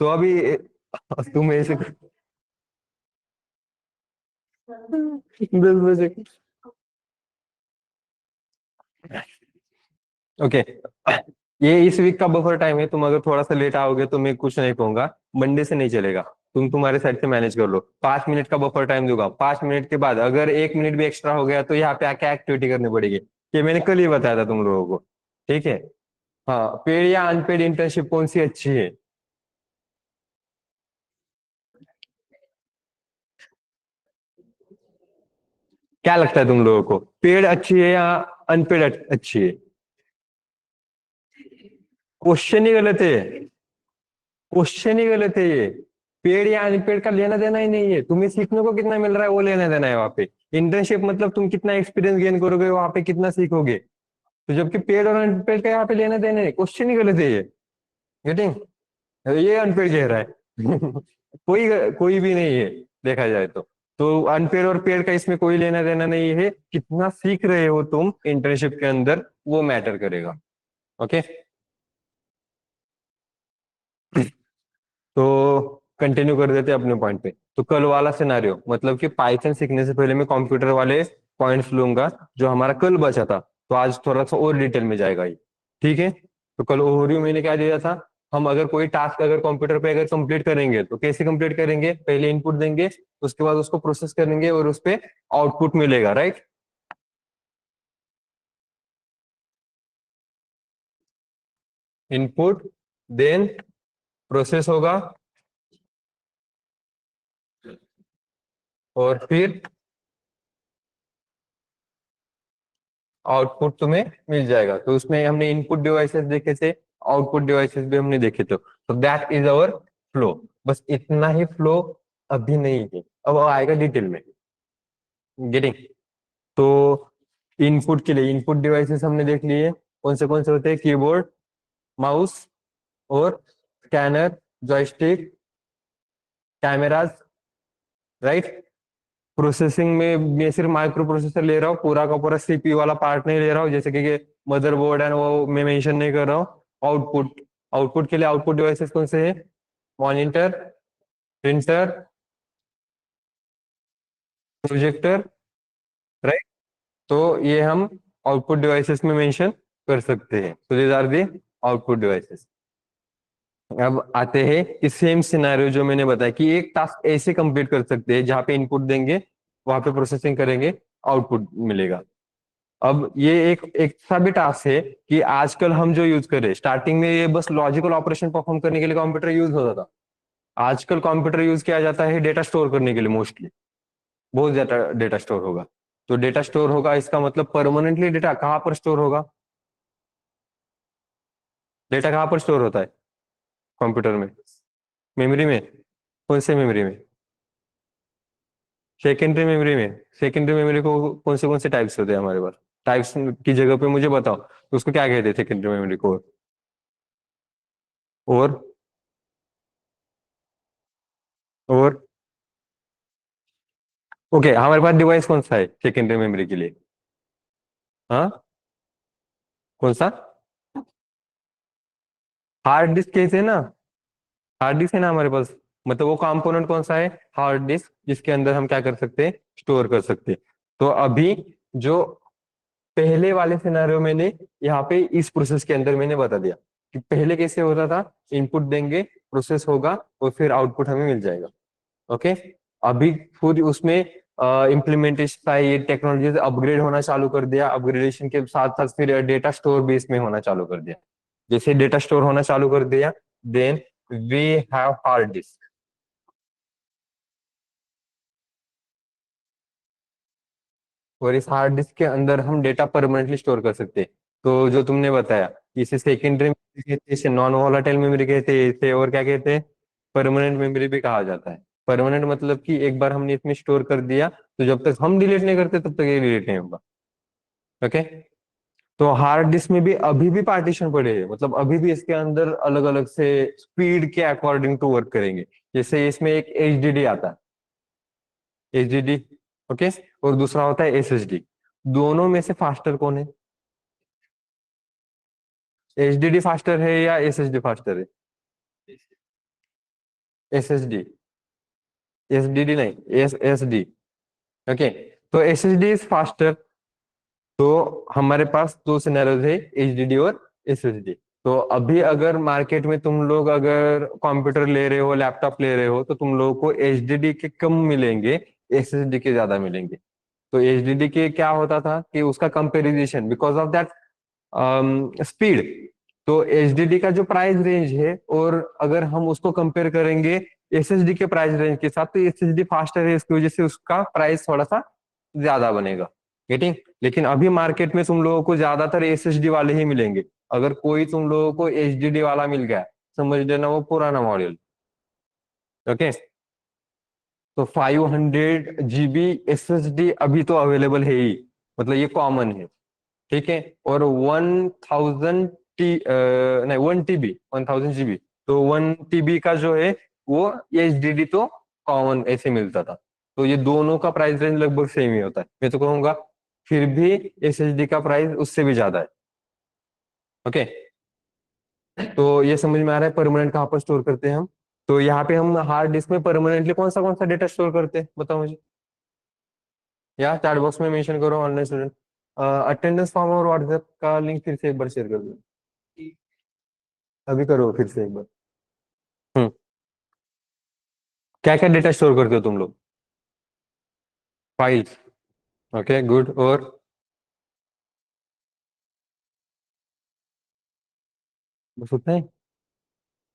तो अभी तुम ऐसे 10 बजे. ओके. ये इस वीक का बफर टाइम है, तुम अगर थोड़ा सा लेट आओगे तो मैं कुछ नहीं कहूंगा. मंडे से नहीं चलेगा. तुम तुम्हारे साइड से मैनेज कर लो. 5 मिनट का बफर टाइम दूंगा. 5 मिनट के बाद अगर 1 मिनट भी एक्स्ट्रा हो गया तो यहाँ पे आके एक्टिविटी करनी पड़ेगी. ये मैंने कल ही बताया था तुम लोगों को. ठीक है. हाँ, पेड या अनपेड इंटर्नशिप कौन सी अच्छी है? क्या लगता है तुम लोगों को, पेड अच्छी है या अनपेड अच्छी है? क्वेश्चन ही गलत है. क्वेश्चन ही गलत है ये. पेड या अनपेड का लेना देना ही नहीं है. तुम्हें सीखने को कितना मिल रहा है वो लेना देना है वहां पे. इंटर्नशिप मतलब तुम कितना एक्सपीरियंस गेन करोगे, वहां पे कितना सीखोगे. तो जबकि पेड और अनपेड का यहाँ पे लेना देना है, क्वेश्चन ही गलत है ये. गेटिंग. ये अनपेड कह रहा है. कोई कोई भी नहीं है, देखा जाए तो अनपेड और पेड का इसमें कोई लेना देना नहीं है. कितना सीख रहे हो तुम इंटर्नशिप के अंदर, वो मैटर करेगा. ओके. तो कंटिन्यू कर देते हैं अपने पॉइंट पे. तो कल वाला सिनारियो मतलब कि पाइथन सीखने से पहले मैं कंप्यूटर वाले पॉइंट्स लूंगा जो हमारा कल बचा था. तो आज थोड़ा सा और डिटेल में जाएगा ये. ठीक है. तो कल ओवरव्यू मैंने क्या दिया था. हम अगर कोई टास्क अगर कंप्यूटर पे अगर कंप्लीट करेंगे तो कैसे कंप्लीट करेंगे, पहले इनपुट देंगे, उसके बाद उसको प्रोसेस करेंगे और उस पे आउटपुट मिलेगा, राइट. इनपुट, देन प्रोसेस होगा, और फिर आउटपुट तुम्हें मिल जाएगा. तो उसमें हमने इनपुट डिवाइसेस देखे थे, आउटपुट डिवाइसेस भी हमने देखे थे. तो दैट इज अवर फ्लो. बस इतना ही फ्लो अभी नहीं है, अब वो आएगा डिटेल में. गेटिंग. तो इनपुट के लिए इनपुट डिवाइसेस हमने देख लिए. कौन से होते हैं, कीबोर्ड, माउस, और scanner, joystick, cameras, right. Processing में मैं सिर्फ माइक्रो प्रोसेसर ले रहा हूँ, पूरा का पूरा सीपीयू वाला पार्ट नहीं ले रहा हूँ, जैसे कि मदरबोर्ड है वो मैं मेंशन नहीं कर रहा हूँ. आउटपुट. आउटपुट के लिए आउटपुट डिवाइसेस कौन से हैं, मॉनिटर, प्रिंटर, प्रोजेक्टर, राइट. तो ये हम आउटपुट डिवाइसेस में मेंशन कर सकते हैं. तो these are the output devices. अब आते हैं कि सेम सिनेरियो जो मैंने बताया कि एक टास्क ऐसे कंप्लीट कर सकते हैं जहां पे इनपुट देंगे, वहां पे प्रोसेसिंग करेंगे, आउटपुट मिलेगा. अब ये एक एक सा भी टास्क है कि आजकल हम जो यूज करें, स्टार्टिंग में ये बस लॉजिकल ऑपरेशन परफॉर्म करने के लिए कंप्यूटर यूज होता था. आजकल कंप्यूटर यूज किया जाता है डेटा स्टोर करने के लिए मोस्टली. बहुत ज्यादा डेटा स्टोर होगा. तो डेटा स्टोर होगा इसका मतलब परमानेंटली डेटा कहाँ पर स्टोर होगा, डेटा कहाँ पर स्टोर होता है कंप्यूटर में, मेमोरी में. कौन से मेमोरी में, सेकेंडरी मेमोरी में. सेकेंडरी मेमोरी को कौन से टाइप्स होते हैं हमारे पास, टाइप्स की जगह पे मुझे बताओ तो उसको क्या कहते हैं सेकेंडरी मेमोरी को. और और ओके, हमारे पास डिवाइस कौन सा है सेकेंडरी मेमोरी के लिए? हाँ, कौन सा? हार्ड डिस्क कहते हैं ना. हार्ड डिस्क है ना हमारे पास. मतलब वो कंपोनेंट कौन सा है, हार्ड डिस्क, जिसके अंदर हम क्या कर सकते हैं, स्टोर कर सकते हैं. तो अभी जो पहले वाले सिनेरियो मैंने यहाँ पे इस प्रोसेस के अंदर मैंने बता दिया कि पहले कैसे होता था. इनपुट देंगे, प्रोसेस होगा, और फिर आउटपुट हमें मिल जाएगा. ओके. अभी खुद उसमें इम्प्लीमेंटेशन ये टेक्नोलॉजी अपग्रेड होना चालू कर दिया. अपग्रेडेशन के साथ साथ फिर डेटा स्टोर बेस में होना चालू कर दिया. जैसे डेटा स्टोर होना चालू कर दिया, then we have hard disk. और इस हार्ड डिस्क के अंदर हम डेटा परमानेंटली स्टोर कर सकते हैं. तो जो तुमने बताया, इसे सेकेंडरी मेमोरी कहते हैं, इसे नॉन वोलाटाइल मेमोरी कहते हैं, इसे और क्या कहते हैं, परमानेंट मेमोरी भी कहा जाता है. परमानेंट मतलब कि एक बार हमने इसमें स्टोर कर दिया तो जब तक हम डिलीट नहीं करते तब तक ये डिलीट नहीं होगा। ओके। तो हार्ड डिस्क में भी अभी भी पार्टीशन पड़े हैं, मतलब अभी भी इसके अंदर अलग अलग से स्पीड के अकॉर्डिंग टू वर्क करेंगे। जैसे इसमें एक एचडीडी आता है, एचडीडी। ओके। और दूसरा होता है एसएसडी। दोनों में से फास्टर कौन है? एचडीडी फास्टर है या एसएसडी फास्टर है? एसएसडी। एसडीडी नहीं, एसएसडी। ओके। तो एसएसडी इज फास्टर। तो हमारे पास दो सिनेरियोज है, एचडीडी और एसएसडी। तो अभी अगर मार्केट में तुम लोग अगर कंप्यूटर ले रहे हो, लैपटॉप ले रहे हो, तो तुम लोगों को एचडीडी के कम मिलेंगे, एसएसडी के ज्यादा मिलेंगे। तो एचडीडी के क्या होता था कि उसका कंपेरिजेशन बिकॉज ऑफ दैट स्पीड। तो एचडीडी का जो प्राइस रेंज है, और अगर हम उसको कंपेयर करेंगे एसएसडी के प्राइस रेंज के साथ, तो एसएसडी फास्टर है, इसकी वजह से उसका प्राइस थोड़ा सा ज्यादा बनेगा। गेटिंग। लेकिन अभी मार्केट में तुम लोगों को ज्यादातर एसएसडी वाले ही मिलेंगे। अगर कोई तुम लोगों को एचडीडी वाला मिल गया, समझ लेना वो पुराना मॉडल। ओके। तो 500 GB एसएसडी अभी तो अवेलेबल है ही, मतलब ये कॉमन है। ठीक है। और 1000 नहीं 1 TB तो 1 TB का जो है वो एचडीडी तो कॉमन ऐसे मिलता था। तो ये दोनों का प्राइस रेंज लगभग सेम ही होता है, मैं तो कहूंगा। फिर भी एसएसडी का प्राइस उससे भी ज्यादा है। ओके। तो ये समझ में आ रहा है परमानेंट कहाँ पर स्टोर करते हैं हम। तो यहाँ पे हम हार्ड डिस्क में परमानेंटली कौन सा डेटा स्टोर करते हैं, बताओ मुझे। या चैट बॉक्स में मेंशन करो ऑनलाइन स्टूडेंट। अटेंडेंस फॉर्म और व्हाट्सएप का लिंक फिर से एक बार शेयर कर दो। अभी करो फिर से एक बार। हम्म। क्या क्या डेटा स्टोर करते हो तुम लोग? फाइल्स। Okay good. और बस उतना ही?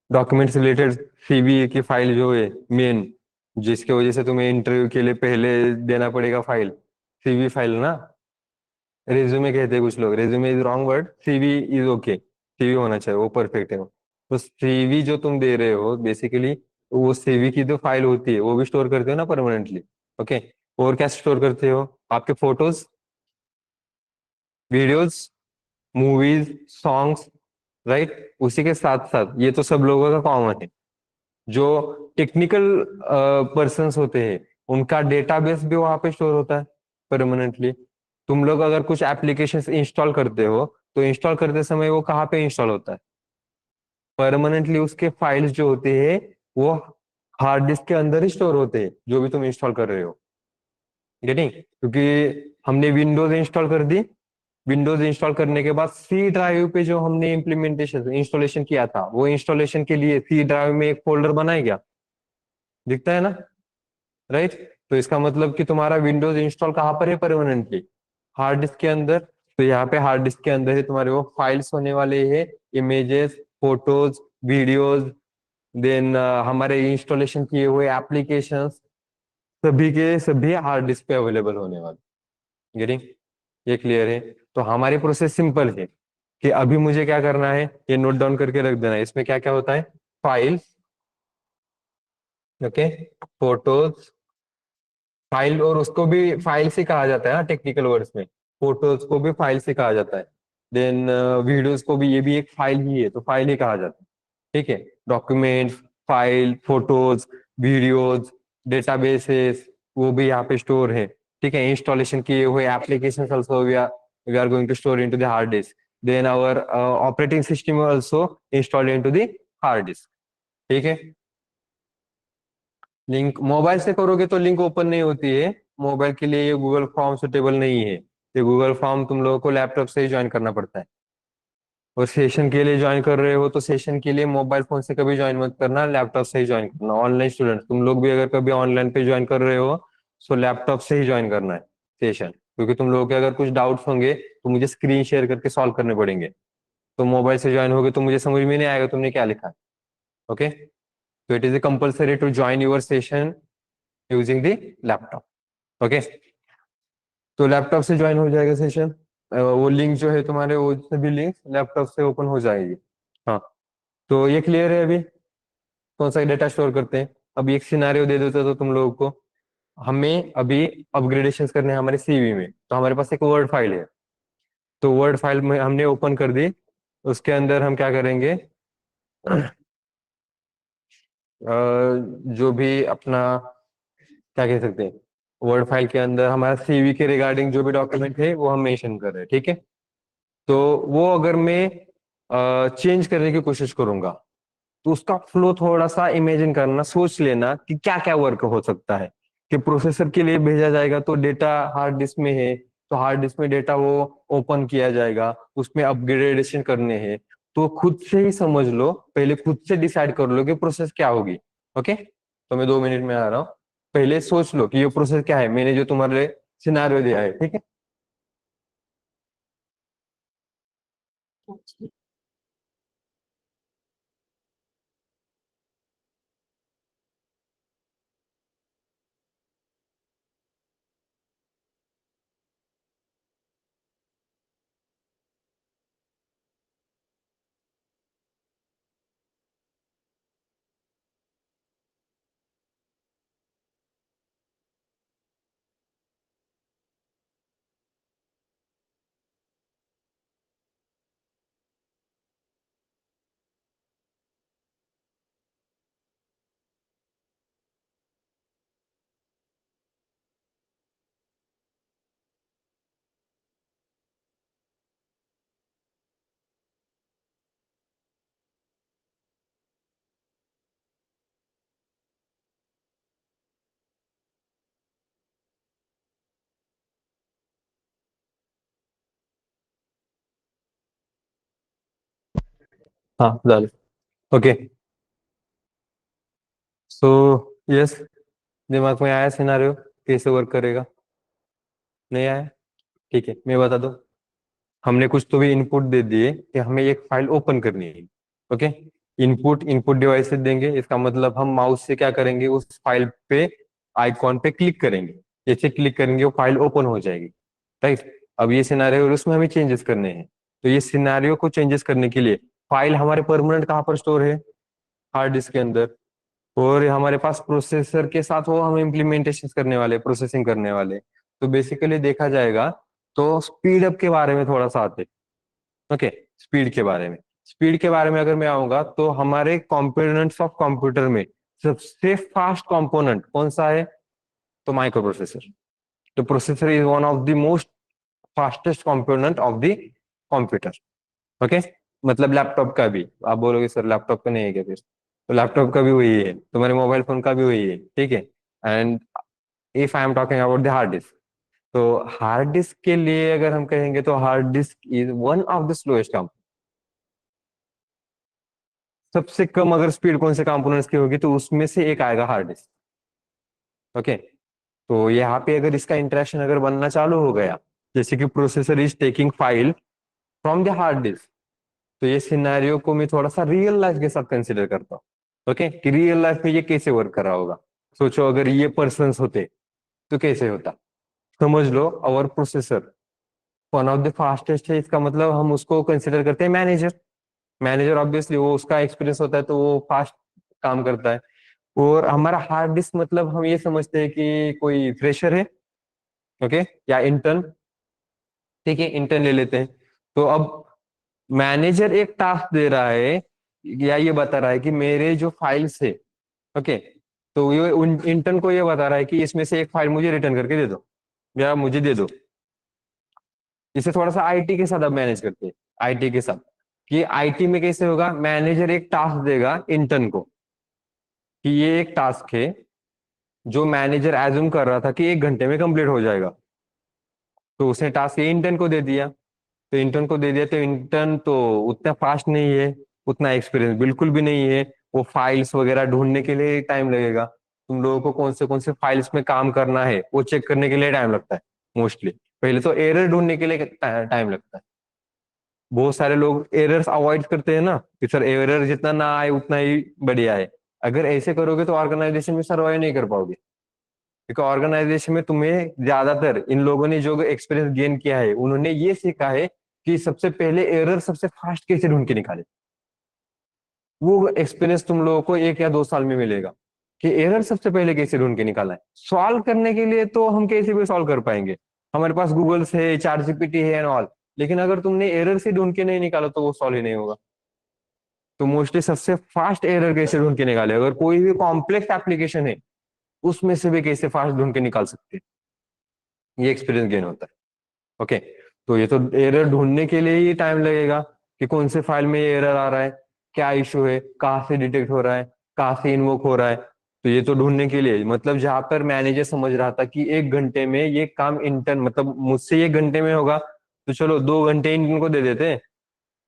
डॉक्यूमेंट्स रिलेटेड सीवी की फाइल जो है मेन, जिसके वजह से तुम्हें इंटरव्यू के लिए पहले देना पड़ेगा फाइल, सीवी फाइल ना। रेज्यूमे कहते हैं कुछ लोग, resume is wrong word, CV is okay. CV होना चाहिए, वो परफेक्ट है वो। तो सीवी जो तुम दे रहे हो बेसिकली, वो सीवी की जो फाइल होती है वो भी स्टोर करते हो ना परमानेंटली। ओके। और क्या स्टोर करते हो? आपके photos, videos, movies, songs, right. उसी के साथ साथ ये तो सब लोगों का कॉमन है। जो टेक्निकल पर्सन्स होते हैं उनका डेटाबेस भी वहां पे स्टोर होता है परमानेंटली। तुम लोग अगर कुछ एप्लीकेशंस इंस्टॉल करते हो तो इंस्टॉल करते समय वो कहाँ पे इंस्टॉल होता है? परमानेंटली उसके फाइल्स जो होते हैं वो हार्ड डिस्क के अंदर ही स्टोर होते हैं, जो भी तुम इंस्टॉल कर रहे हो। गेटिंग? क्योंकि हमने विंडोज इंस्टॉल कर दी, विंडोज इंस्टॉल करने के बाद सी ड्राइव पे जो हमने इम्प्लीमेंटेशन इंस्टॉलेशन किया था, वो इंस्टॉलेशन के लिए सी ड्राइव में एक फोल्डर बनाया गया, दिखता है ना, राइट। तो इसका मतलब कि तुम्हारा विंडोज इंस्टॉल कहाँ पर है परमानेंटली? हार्ड डिस्क के अंदर। तो यहाँ पे हार्ड डिस्क के अंदर ही तुम्हारे वो फाइल्स होने वाले हैं, इमेजेस, फोटोज, वीडियोज, देन हमारे इंस्टॉलेशन किए हुए एप्लीकेशंस, सभी के सभी हार्ड डिस्क पे अवेलेबल होने वाले। गेटिंग? ये क्लियर है? तो हमारी प्रोसेस सिंपल है कि अभी मुझे क्या करना है, ये नोट डाउन करके रख देना है। इसमें क्या क्या होता है? फाइल, ओके, फोटोज, फाइल, और उसको भी फाइल से कहा जाता है ना टेक्निकल वर्ड्स में। फोटोज को भी फाइल से कहा जाता है। देन वीडियोज को भी, ये भी एक फाइल ही है, तो फाइल ही कहा जाता है। ठीक है। Document, file, photos, videos, databases, वो भी यहाँ पे स्टोर है। ठीक है। इंस्टॉलेशन किए हुए application also we are going to store into the hard disk. Then our operating system also install into the hard disk. ठीक है। लिंक मोबाइल से करोगे तो लिंक ओपन नहीं होती है, मोबाइल के लिए ये गूगल फॉर्म सुटेबल नहीं है। ये गूगल फॉर्म तुम लोगों को लैपटॉप से ही ज्वाइन करना पड़ता है। और सेशन के लिए ज्वाइन कर रहे हो तो सेशन के लिए मोबाइल फोन से कभी ज्वाइन मत करना, लैपटॉप से ही ज्वाइन करना। ऑनलाइन स्टूडेंट तुम लोग भी अगर कभी ऑनलाइन पे ज्वाइन कर रहे हो तो लैपटॉप से ही ज्वाइन करना है सेशन, क्योंकि तुम लोगों के अगर कुछ डाउट्स होंगे तो मुझे स्क्रीन शेयर करके सॉल्व करने पड़ेंगे। तो मोबाइल से ज्वाइन होगे तो मुझे समझ में नहीं आएगा तुमने क्या लिखा है। ओके। तो it is a compulsory to join your session using the laptop. Okay. तो लैपटॉप से ज्वाइन हो जाएगा सेशन। वो लिंक जो है तुम्हारे, वो सभी लिंक लैपटॉप से ओपन हो जाएगी। हाँ। तो ये क्लियर है अभी कौन सा डेटा स्टोर करते हैं? अब एक सिनारियो दे देता तो तुम लोगों को, हमें अभी अपग्रेडेशन करने हैं हमारे सीवी में, तो हमारे पास एक वर्ड फाइल है। तो वर्ड फाइल में हमने ओपन कर दी, उसके अंदर हम क्या करेंगे, जो भी अपना क्या कह सकते हैं, वर्ड फाइल के अंदर हमारा सीवी के रिगार्डिंग जो भी डॉक्यूमेंट है वो हम मेंशन कर रहे हैं, ठीक है। तो वो अगर मैं चेंज करने की कोशिश करूंगा, तो उसका फ्लो थोड़ा सा इमेजिन करना, सोच लेना कि क्या क्या वर्क हो सकता है। कि प्रोसेसर के लिए भेजा जाएगा तो डेटा हार्ड डिस्क में है, तो हार्ड डिस्क में डेटा वो ओपन किया जाएगा, उसमें अपग्रेडेशन करने हैं। तो खुद से ही समझ लो, पहले खुद से डिसाइड कर लो कि प्रोसेस क्या होगी। ओके, तो मैं 2 मिनट में आ रहा हूँ। पहले सोच लो कि ये प्रोसेस क्या है, मैंने जो तुम्हारे सिनारियो दिया है, ठीक है। हाँ डाल। ओके, सो यस, दिमाग में आया सिनारियो कैसे वर्क करेगा? नहीं आया? ठीक है, मैं बता दूं। हमने कुछ तो भी इनपुट दे दिए कि हमें एक फाइल ओपन करनी है। ओके, इनपुट इनपुट डिवाइसेस देंगे, इसका मतलब हम माउस से क्या करेंगे, उस फाइल पे आइकॉन पे क्लिक करेंगे। जैसे क्लिक करेंगे वो फाइल ओपन हो जाएगी, राइट। अब ये सिनारियो, उसमें हमें चेंजेस करने हैं। तो ये सिनारियो को चेंजेस करने के लिए फाइल हमारे परमानेंट कहाँ पर स्टोर है, हार्ड डिस्क के अंदर। और हमारे पास प्रोसेसर के साथ वो हम इम्प्लीमेंटेशन करने वाले, प्रोसेसिंग करने वाले। तो बेसिकली देखा जाएगा तो स्पीड अप के बारे में थोड़ा सा आते। ओके, स्पीड के बारे में, स्पीड के बारे में अगर मैं आऊंगा तो हमारे कंपोनेंट्स ऑफ कंप्यूटर में सबसे फास्ट कंपोनेंट कौन सा है? तो माइक्रो प्रोसेसर। तो processor is one of the most fastest component of the computer. Okay, मतलब लैपटॉप का भी, आप बोलोगे सर लैपटॉप का नहीं है क्या फिर? तो लैपटॉप का भी वही है, तुम्हारे मोबाइल फोन का भी वही है, ठीक है। And if I am talking about the hard disc, तो हार्ड डिस्क के लिए अगर हम कहेंगे तो hard disk is one of the slowest. सबसे कम अगर स्पीड कौन से कंपोनेंट्स की होगी तो उसमें से एक आएगा हार्ड डिस्क। ओके, तो यहाँ पे अगर इसका इंटरेक्शन अगर बनना चालू हो गया, जैसे कि processor is taking file from the hard disc, तो ये सिनेरियो को मैं थोड़ा सा रियल लाइफ के साथ कंसिडर करता हूँ। ओके, कि रियल लाइफ में ये कैसे वर्क कर रहा होगा। सोचो अगर ये पर्सन्स होते तो कैसे होता। समझ लो our processor one of the fastest है, इसका मतलब हम उसको कंसिडर करते हैं मैनेजर। मैनेजर ऑब्वियसली वो उसका एक्सपीरियंस होता है तो वो फास्ट काम करता है। और हमारा हार्ड डिस्क मतलब हम ये समझते हैं कि कोई फ्रेशर है, ओके, या इंटर्न। ठीक है, इंटर्न ले लेते हैं। तो अब मैनेजर एक टास्क दे रहा है, या ये बता रहा है कि मेरे जो फाइल्स है, ओके, तो ये उन इंटर्न को ये बता रहा है कि इसमें से एक फाइल मुझे रिटर्न करके दे दो, या मुझे दे दो। इसे थोड़ा सा आईटी के साथ अब मैनेज करते हैं, आईटी के साथ। कि आईटी में कैसे होगा, मैनेजर एक टास्क देगा इंटर्न को कि ये एक टास्क है जो मैनेजर एज्यूम कर रहा था कि 1 घंटे में कंप्लीट हो जाएगा। तो उसने टास्क ये इंटर्न को दे दिया। तो इंटर्न को दे दिया तो इंटर्न तो उतना फास्ट नहीं है, उतना एक्सपीरियंस बिल्कुल भी नहीं है। वो फाइल्स वगैरह ढूंढने के लिए टाइम लगेगा। तुम लोगों को कौन से फाइल्स में काम करना है वो चेक करने के लिए टाइम लगता है मोस्टली। पहले तो एरर ढूंढने के लिए टाइम लगता है। बहुत सारे लोग एरर्स अवॉइड करते हैं ना, कि सर एरर जितना ना आए उतना ही बढ़िया है। अगर ऐसे करोगे तो ऑर्गेनाइजेशन में सर्वाइव नहीं कर पाओगे। क्योंकि ऑर्गेनाइजेशन में तुम्हें ज्यादातर इन लोगों ने जो एक्सपीरियंस गेन किया है उन्होंने ये सीखा है कि सबसे पहले एरर सबसे फास्ट कैसे ढूंढ के निकाले। वो एक्सपीरियंस तुम लोगों को 1 या 2 साल में मिलेगा। कि एरर सबसे पहले कैसे ढूंढ के निकाला है। सॉल्व करने के लिए तो हम कैसे भी सॉल्व कर पाएंगे, हमारे पास गूगल है, चार जीपीटी है एंड ऑल। लेकिन अगर तुमने एरर से ढूंढ के नहीं निकाला तो वो सॉल्व ही नहीं होगा। तो मोस्टली सबसे फास्ट एरर कैसे ढूंढ के निकाले, अगर कोई भी कॉम्प्लेक्स एप्लीकेशन है उसमें से भी कैसे फास्ट ढूंढ के निकाल सकते हैं, ये एक्सपीरियंस गेन होता है। ओके, तो ये तो एरर ढूंढने के लिए ही टाइम लगेगा कि कौन से फाइल में ये एरर आ रहा है, क्या इशू है, कहाँ से डिटेक्ट हो रहा है, कहाँ से इन्वोक हो रहा है। तो ये तो ढूंढने के लिए, मतलब जहां पर मैनेजर समझ रहा था कि 1 घंटे में ये काम इंटर्न, मतलब मुझसे 1 घंटे में होगा, तो चलो 2 घंटे इंटर्न को दे देते हैं,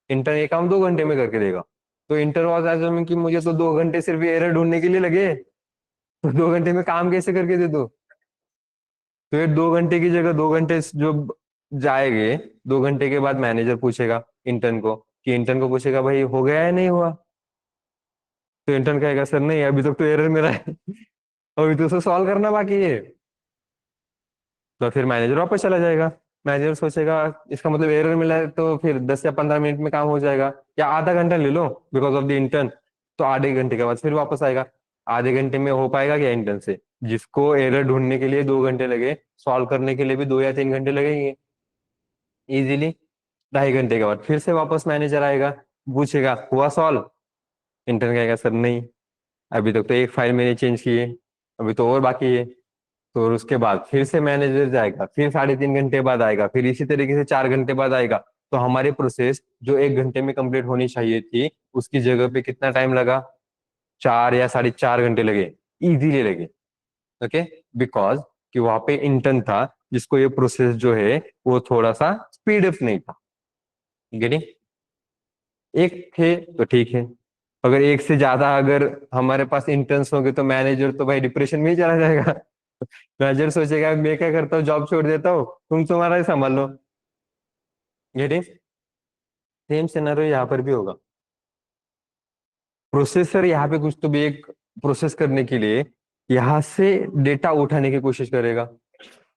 इंटर्न ये काम 2 घंटे में करके देगा। तो इंटर्न वाज एज्यूमिंग कि मुझे तो 2 घंटे सिर्फ एरर ढूंढने के लिए लगे, तो 2 घंटे में काम कैसे करके दे दो। तो ये 2 घंटे की जगह 2 घंटे जो जाएंगे, 2 घंटे के बाद मैनेजर पूछेगा इंटर्न को, कि इंटर्न को पूछेगा भाई हो गया है नहीं हुआ। तो इंटर्न कहेगा सर नहीं अभी तक तो एरर मेरा है, अभी तो उसे सॉल्व करना बाकी है। तो फिर मैनेजर वापस चला जाएगा। मैनेजर सोचेगा इसका मतलब एरर मिला है, तो फिर 10 या 15 मिनट में काम हो जाएगा, या आधा घंटा ले लो बिकॉज ऑफ द इंटर्न। तो आधे घंटे के बाद फिर वापस आएगा। आधे घंटे में हो पाएगा क्या इंटर्न से, जिसको एरर ढूंढने के लिए 2 घंटे लगे, सॉल्व करने के लिए भी 2 या 3 घंटे लगेंगे इजीली। 2.5 घंटे के बाद फिर से वापस मैनेजर आएगा, पूछेगा हुआ सॉल्व। इंटर्न कहेगा सर नहीं, अभी तक तो एक फाइल मैंने चेंज की है, अभी तो और बाकी है। तो और उसके बाद फिर से मैनेजर जाएगा, फिर 3.5 घंटे बाद आएगा, फिर इसी तरीके से 4 घंटे बाद आएगा। तो हमारी प्रोसेस जो 1 घंटे में कंप्लीट होनी चाहिए थी, उसकी जगह पे कितना टाइम लगा, 4 या 4.5 घंटे लगे, इजीली लगे। ओके, बिकॉज कि वहां पे इंटर्न था जिसको ये प्रोसेस जो है वो थोड़ा सा स्पीड अप नहीं था। गेटिंग, एक थे तो ठीक है, अगर एक से ज्यादा अगर हमारे पास इंटर्न्स होंगे तो मैनेजर तो भाई डिप्रेशन में ही चला जाएगा। मैनेजर सोचेगा मैं क्या करता हूँ, जॉब छोड़ देता हूँ, तुम तुम्हारा ही संभाल लो। गेटिंग, सेम सिनेरियो यहाँ पर भी होगा। प्रोसेसर यहाँ पे कुछ तो भी एक प्रोसेस करने के लिए यहाँ से डेटा उठाने की कोशिश करेगा,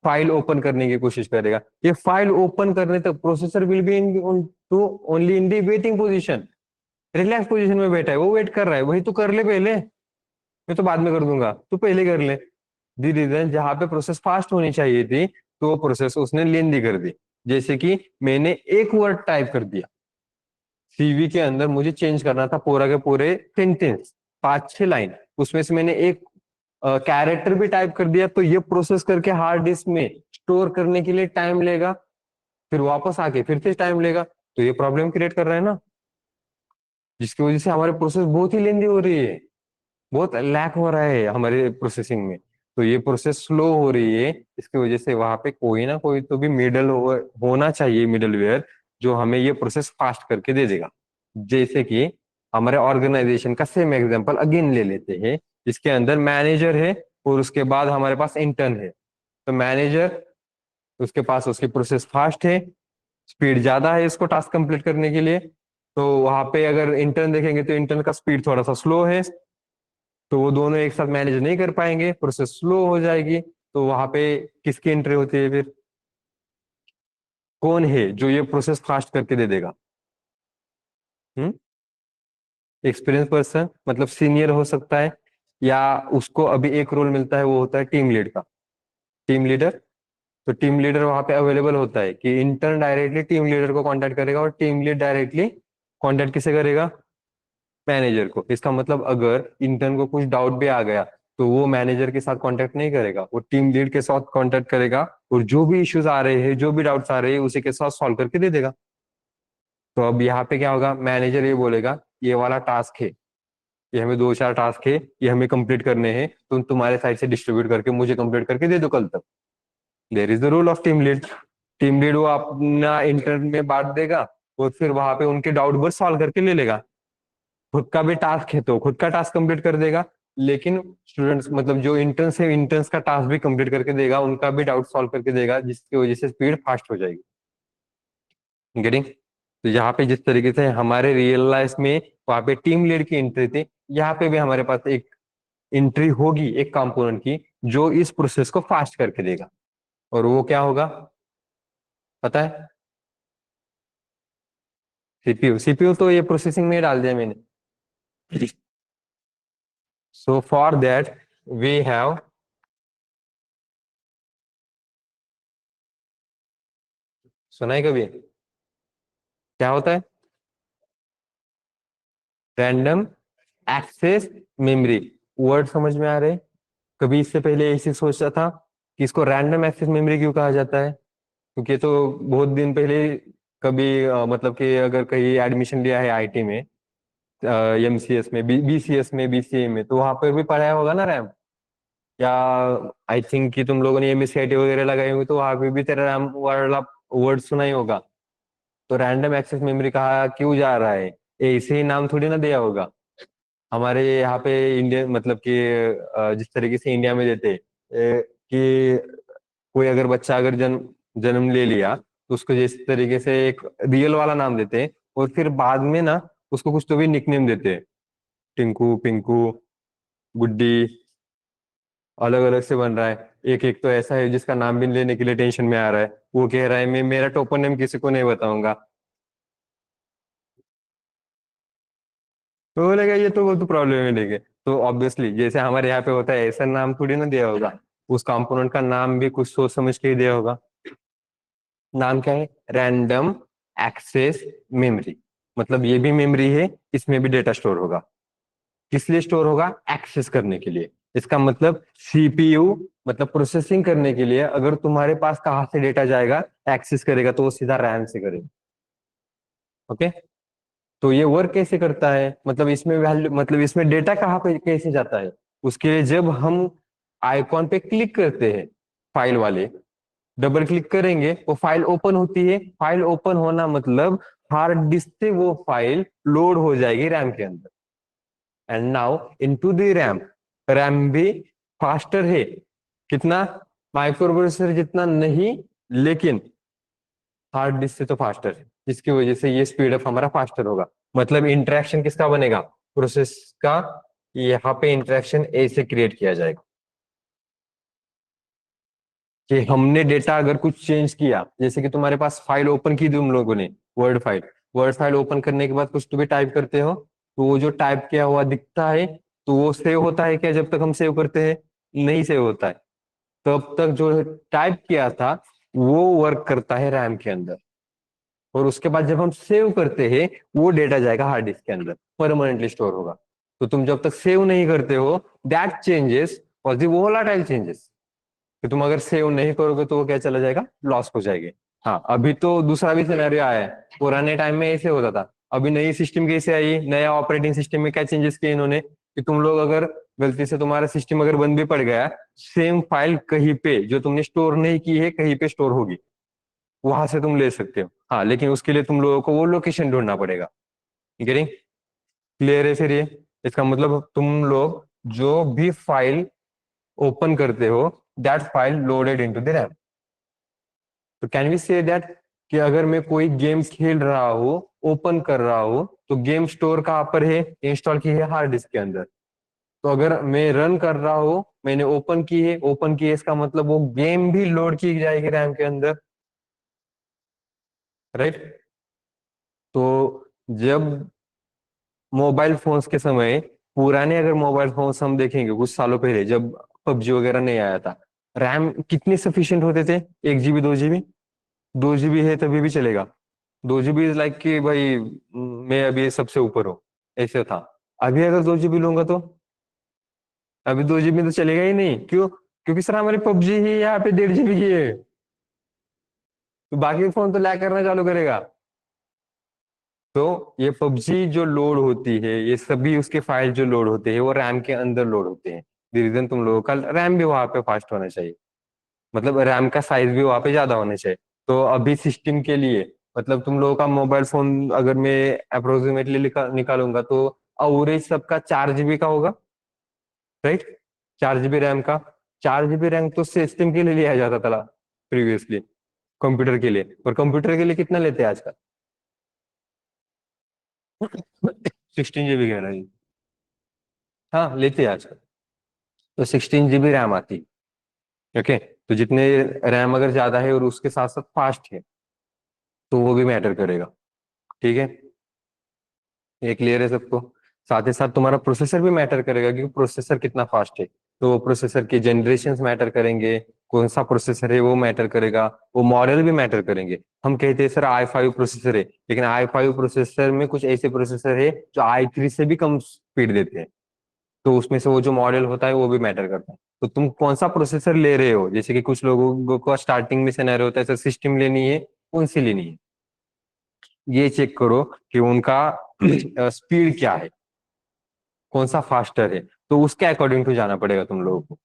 फाइल ओपन करने की कोशिश करेगा। ये फाइल ओपन करने तक processor will be in to only in the waiting position, relax position में बैठा है, वो वेट कर रहा है, वही तू कर ले पहले, मैं तो बाद में कर दूंगा, तू पहले कर ले। दी रीजन जहां पे प्रोसेस फास्ट होनी चाहिए थी, तो वो प्रोसेस उसने लेंदी कर दी। जैसे कि मैंने एक वर्ड टाइप कर दिया, सीवी के अंदर मुझे चेंज करना था पूरा के पूरे सेंटेंस, 5-6 लाइन, उसमें से मैंने एक कैरेक्टर भी टाइप कर दिया, तो ये प्रोसेस करके हार्ड डिस्क में स्टोर करने के लिए टाइम लेगा, फिर वापस आके फिर से टाइम लेगा। तो ये प्रॉब्लम क्रिएट कर रहा है ना, जिसकी वजह से हमारी प्रोसेस बहुत ही लेंदी हो रही है, बहुत लैक हो रहा है हमारे प्रोसेसिंग में। तो ये प्रोसेस स्लो हो रही है, इसकी वजह से वहां पे कोई ना कोई तो भी होना चाहिए, मिडलवेयर, जो हमें ये प्रोसेस फास्ट करके दे देगा। जैसे कि हमारे ऑर्गेनाइजेशन का सेम एग्जांपल अगेन ले लेते हैं, जिसके अंदर मैनेजर है और उसके बाद हमारे पास इंटर्न है। तो मैनेजर, उसके पास उसकी प्रोसेस फास्ट है, स्पीड ज्यादा है इसको टास्क कंप्लीट करने के लिए। तो वहां पे अगर इंटर्न देखेंगे तो इंटर्न का स्पीड थोड़ा सा स्लो है, तो वो दोनों एक साथ मैनेज नहीं कर पाएंगे, प्रोसेस स्लो हो जाएगी। तो वहां पे किसकी एंट्री होती है फिर, कौन है जो ये प्रोसेस फास्ट करके दे देगा। हम्म, एक्सपीरियंस पर्सन, मतलब सीनियर हो सकता है, या उसको अभी एक रोल मिलता है, वो होता है टीम लीड का, टीम लीडर। तो टीम लीडर वहां पे अवेलेबल होता है कि इंटर्न डायरेक्टली टीम लीडर को कांटेक्ट करेगा और टीम लीड डायरेक्टली कांटेक्ट किसे करेगा, मैनेजर को। इसका मतलब अगर इंटर्न को कुछ डाउट भी आ गया, तो वो मैनेजर के साथ कांटेक्ट नहीं करेगा, वो टीम लीड के साथ कांटेक्ट करेगा, और जो भी इश्यूज आ रहे हैं, जो भी डाउट्स आ रहे हैं, उसी के साथ सॉल्व करके दे देगा। तो अब यहाँ पे क्या होगा, मैनेजर ये बोलेगा ये वाला टास्क है, ये हमें 2-4 टास्क है, ये हमें कंप्लीट करने हैं, तुम तुम्हारे साइड से डिस्ट्रीब्यूट करके मुझे कंप्लीट करके दे दो कल तक। There is the role of team lead. Team lead वो अपना इंटर्न में बांट देगा, और फिर वहां पे उनके डाउट बस सॉल्व करके ले लेगा। खुद का भी टास्क है तो खुद का टास्क कंप्लीट कर देगा, लेकिन स्टूडेंट्स, मतलब जो इंटर्न्स है, इंटर्न्स का टास्क भी कंप्लीट करके देगा, उनका भी डाउट सॉल्व करके देगा, जिसकी वजह से स्पीड फास्ट हो जाएगी। गेटिंग, तो यहाँ पे जिस तरीके से हमारे रियल लाइफ में वहां पे टीम लीड की एंट्री थी, यहाँ पे भी हमारे पास एक एंट्री होगी एक कंपोनेंट की, जो इस प्रोसेस को फास्ट करके देगा। और वो क्या होगा पता है, सीपीयू। सीपीयू तो ये प्रोसेसिंग में ही डाल दिया मैंने। So for that we have, सुना है कभी क्या होता है रैंडम एक्सेस मेमोरी? वर्ड समझ में आ रहे? कभी इससे पहले ऐसे सोचा था कि इसको रैंडम एक्सेस मेमोरी क्यों कहा जाता है? क्योंकि ये तो बहुत दिन पहले कभी मतलब कि अगर कहीं एडमिशन लिया है आईटी में, एमसीएस में, बीसीएस में, बीसीए में, तो वहां पर भी पढ़ाया होगा ना रैम। या आई थिंक कि तुम लोगों ने एमएससीआईटी वगैरह लगाई होंगी तो वहां पे भी तेरा रैम वाला वर्ड सुना ही होगा। तो रैंडम एक्सेस मेमोरी कहा क्यों जा रहा है? ऐसे ही नाम थोड़ी ना दिया होगा। हमारे यहाँ पे इंडियन मतलब कि जिस तरीके से इंडिया में देते कि कोई अगर बच्चा अगर जन्म जन्म ले लिया तो उसको जिस तरीके से एक रियल वाला नाम देते हैं, और फिर बाद में ना उसको कुछ तो भी निकनेम देते हैं, टिंकू, पिंकू, गुड्डी, अलग अलग से बन रहा है। एक एक तो ऐसा है जिसका नाम भी लेने के लिए टेंशन में आ रहा है, वो कह रहा है मैं मेरा टोपन नेम किसी को नहीं बताऊंगा। तो बोलेगा ये तो वो तो प्रॉब्लम है लेके। तो ऑब्वियसली जैसे हमारे यहाँ पे होता है ऐसा नाम थोड़ी ना दिया होगा, उस कंपोनेंट का नाम भी कुछ सोच समझ के ही दिया होगा। नाम क्या है? Random access memory. मतलब ये भी मेमोरी है, इसमें भी डेटा स्टोर होगा। किस लिए स्टोर होगा? एक्सेस करने के लिए। इसका मतलब सीपीयू, मतलब प्रोसेसिंग करने के लिए अगर तुम्हारे पास कहाँ से डेटा जाएगा, एक्सेस करेगा तो वो सीधा रैम से करेगा। ओके। तो ये वर्क कैसे करता है, मतलब इसमें वैल्यू, मतलब इसमें डेटा कहाँ पे कैसे जाता है? उसके लिए जब हम आइकॉन पे क्लिक करते हैं, फाइल वाले, डबल क्लिक करेंगे वो फाइल ओपन होती है। फाइल ओपन होना मतलब हार्ड डिस्क से वो फाइल लोड हो जाएगी रैम के अंदर। And now into the RAM. RAM भी फास्टर है। कितना? माइक्रो प्रोसेसर जितना नहीं, लेकिन हार्ड डिस्क से तो फास्टर है, जिसकी वजह से ये स्पीड अप हमारा फास्टर होगा। मतलब इंटरेक्शन किसका बनेगा? प्रोसेस का। यहाँ पे इंटरेक्शन ए से क्रिएट किया जाएगा कि हमने डेटा अगर कुछ चेंज किया, जैसे कि तुम्हारे पास फाइल ओपन की तुम लोगों ने, word file. Word file open करने के बाद कुछ तो भी टाइप करते हो, तो वो जो टाइप किया हुआ दिखता है, तो वो सेव होता है क्या जब तक हम सेव करते हैं? नहीं सेव होता है। तब तक जो टाइप किया था वो वर्क करता है रैम के अंदर। और उसके बाद जब हम सेव करते हैं, वो डेटा जाएगा हार्ड डिस्क के अंदर, परमानेंटली स्टोर होगा। तो तुम जब तक सेव नहीं करते हो, दैट चेंजेस और दी वोलाटाइल चेंजेस, कि तुम अगर सेव नहीं करोगे तो वो क्या चला जाएगा? लॉस हो जाएगी। हाँ, अभी तो दूसरा भी सिनेरियो आया है। पुराने टाइम में ऐसे होता था। अभी नई सिस्टम कैसे आई, नया ऑपरेटिंग सिस्टम में क्या चेंजेस किए इन्होंने, कि तुम लोग अगर गलती से तुम्हारा सिस्टम अगर बंद भी पड़ गया, सेम फाइल कहीं पे जो तुमने स्टोर नहीं की है कहीं पे स्टोर होगी, वहां से तुम ले सकते हो। हाँ, लेकिन उसके लिए तुम लोगों को वो लोकेशन ढूंढना पड़ेगा। गेटिंग क्लियर है? फिर ये इसका मतलब तुम लोग जो भी फाइल ओपन करते हो, that file loaded into the RAM. तो कैन वी से दैट कि अगर मैं कोई गेम खेल रहा हूँ, ओपन कर रहा हूँ, तो गेम स्टोर कहाँ पर है? इंस्टॉल की है हार्ड डिस्क के अंदर। तो अगर मैं रन कर रहा हूँ, मैंने ओपन की है, ओपन की है, इसका मतलब वो गेम भी लोड की जाएगी रैम के अंदर, राइट? तो जब मोबाइल फोन्स के समय, पुराने अगर मोबाइल फोन्स हम देखेंगे कुछ सालों पहले जब पबजी वगैरह नहीं आया था, रैम कितने सफिशिएंट होते थे? 1 जीबी, 2 जीबी। 2 जीबी है तभी भी चलेगा। 2 जीबी इज लाइक कि भाई मैं अभी सबसे ऊपर हूँ, ऐसे था। अभी अगर 2 जीबी लूंगा तो अभी 2 जीबी तो चलेगा ही नहीं। क्यों? क्योंकि सर हमारी पबजी ही यहाँ पे 1.5 जीबी की है। तो बाकी फोन तो लैग करना चालू करेगा। तो ये पबजी जो लोड होती है, ये सभी उसके फाइल जो लोड होते हैं वो रैम के अंदर लोड होते हैं। रीजन तुम लोगों का रैम भी वहां पे फास्ट होना चाहिए, मतलब रैम का साइज भी वहां पे ज्यादा होना चाहिए। तो अभी सिस्टम के लिए, मतलब तुम लोगों का मोबाइल फोन अगर मैं अप्रोक्सीमेटली निकालूंगा तो एवरेज सबका 4 जीबी का होगा, राइट? 4 जीबी रैम का। 4 जीबी रैम तो सिस्टम के लिए लिया जाता था प्रीवियसली, कंप्यूटर के लिए। और कंप्यूटर के लिए कितना लेते हैं आजकल? 16 जीबी कह रहा है। हाँ, लेते हैं आजकल। तो 16 जीबी रैम आती है। ओके। तो जितने रैम अगर ज्यादा है और उसके साथ साथ फास्ट है, तो वो भी मैटर करेगा। ठीक है, ये क्लियर है सबको? साथ ही साथ तुम्हारा प्रोसेसर भी मैटर करेगा, क्योंकि प्रोसेसर कितना फास्ट है, तो प्रोसेसर के जनरेशन मैटर करेंगे, कौन सा प्रोसेसर है वो मैटर करेगा, वो मॉडल भी मैटर करेंगे। हम कहते हैं सर i5 प्रोसेसर है, लेकिन i5 प्रोसेसर में कुछ ऐसे प्रोसेसर है जो i3 से भी कम स्पीड देते हैं, तो उसमें से वो जो मॉडल होता है वो भी मैटर करता है। तो तुम कौन सा प्रोसेसर ले रहे हो, जैसे कि कुछ लोगों को स्टार्टिंग में सिनेरियो होता है सर सिस्टम लेनी है, कौन सी लेनी है, ये चेक करो कि उनका स्पीड क्या है, कौन सा फास्टर है, तो उसके अकॉर्डिंग टू जाना पड़ेगा तुम लोगों को।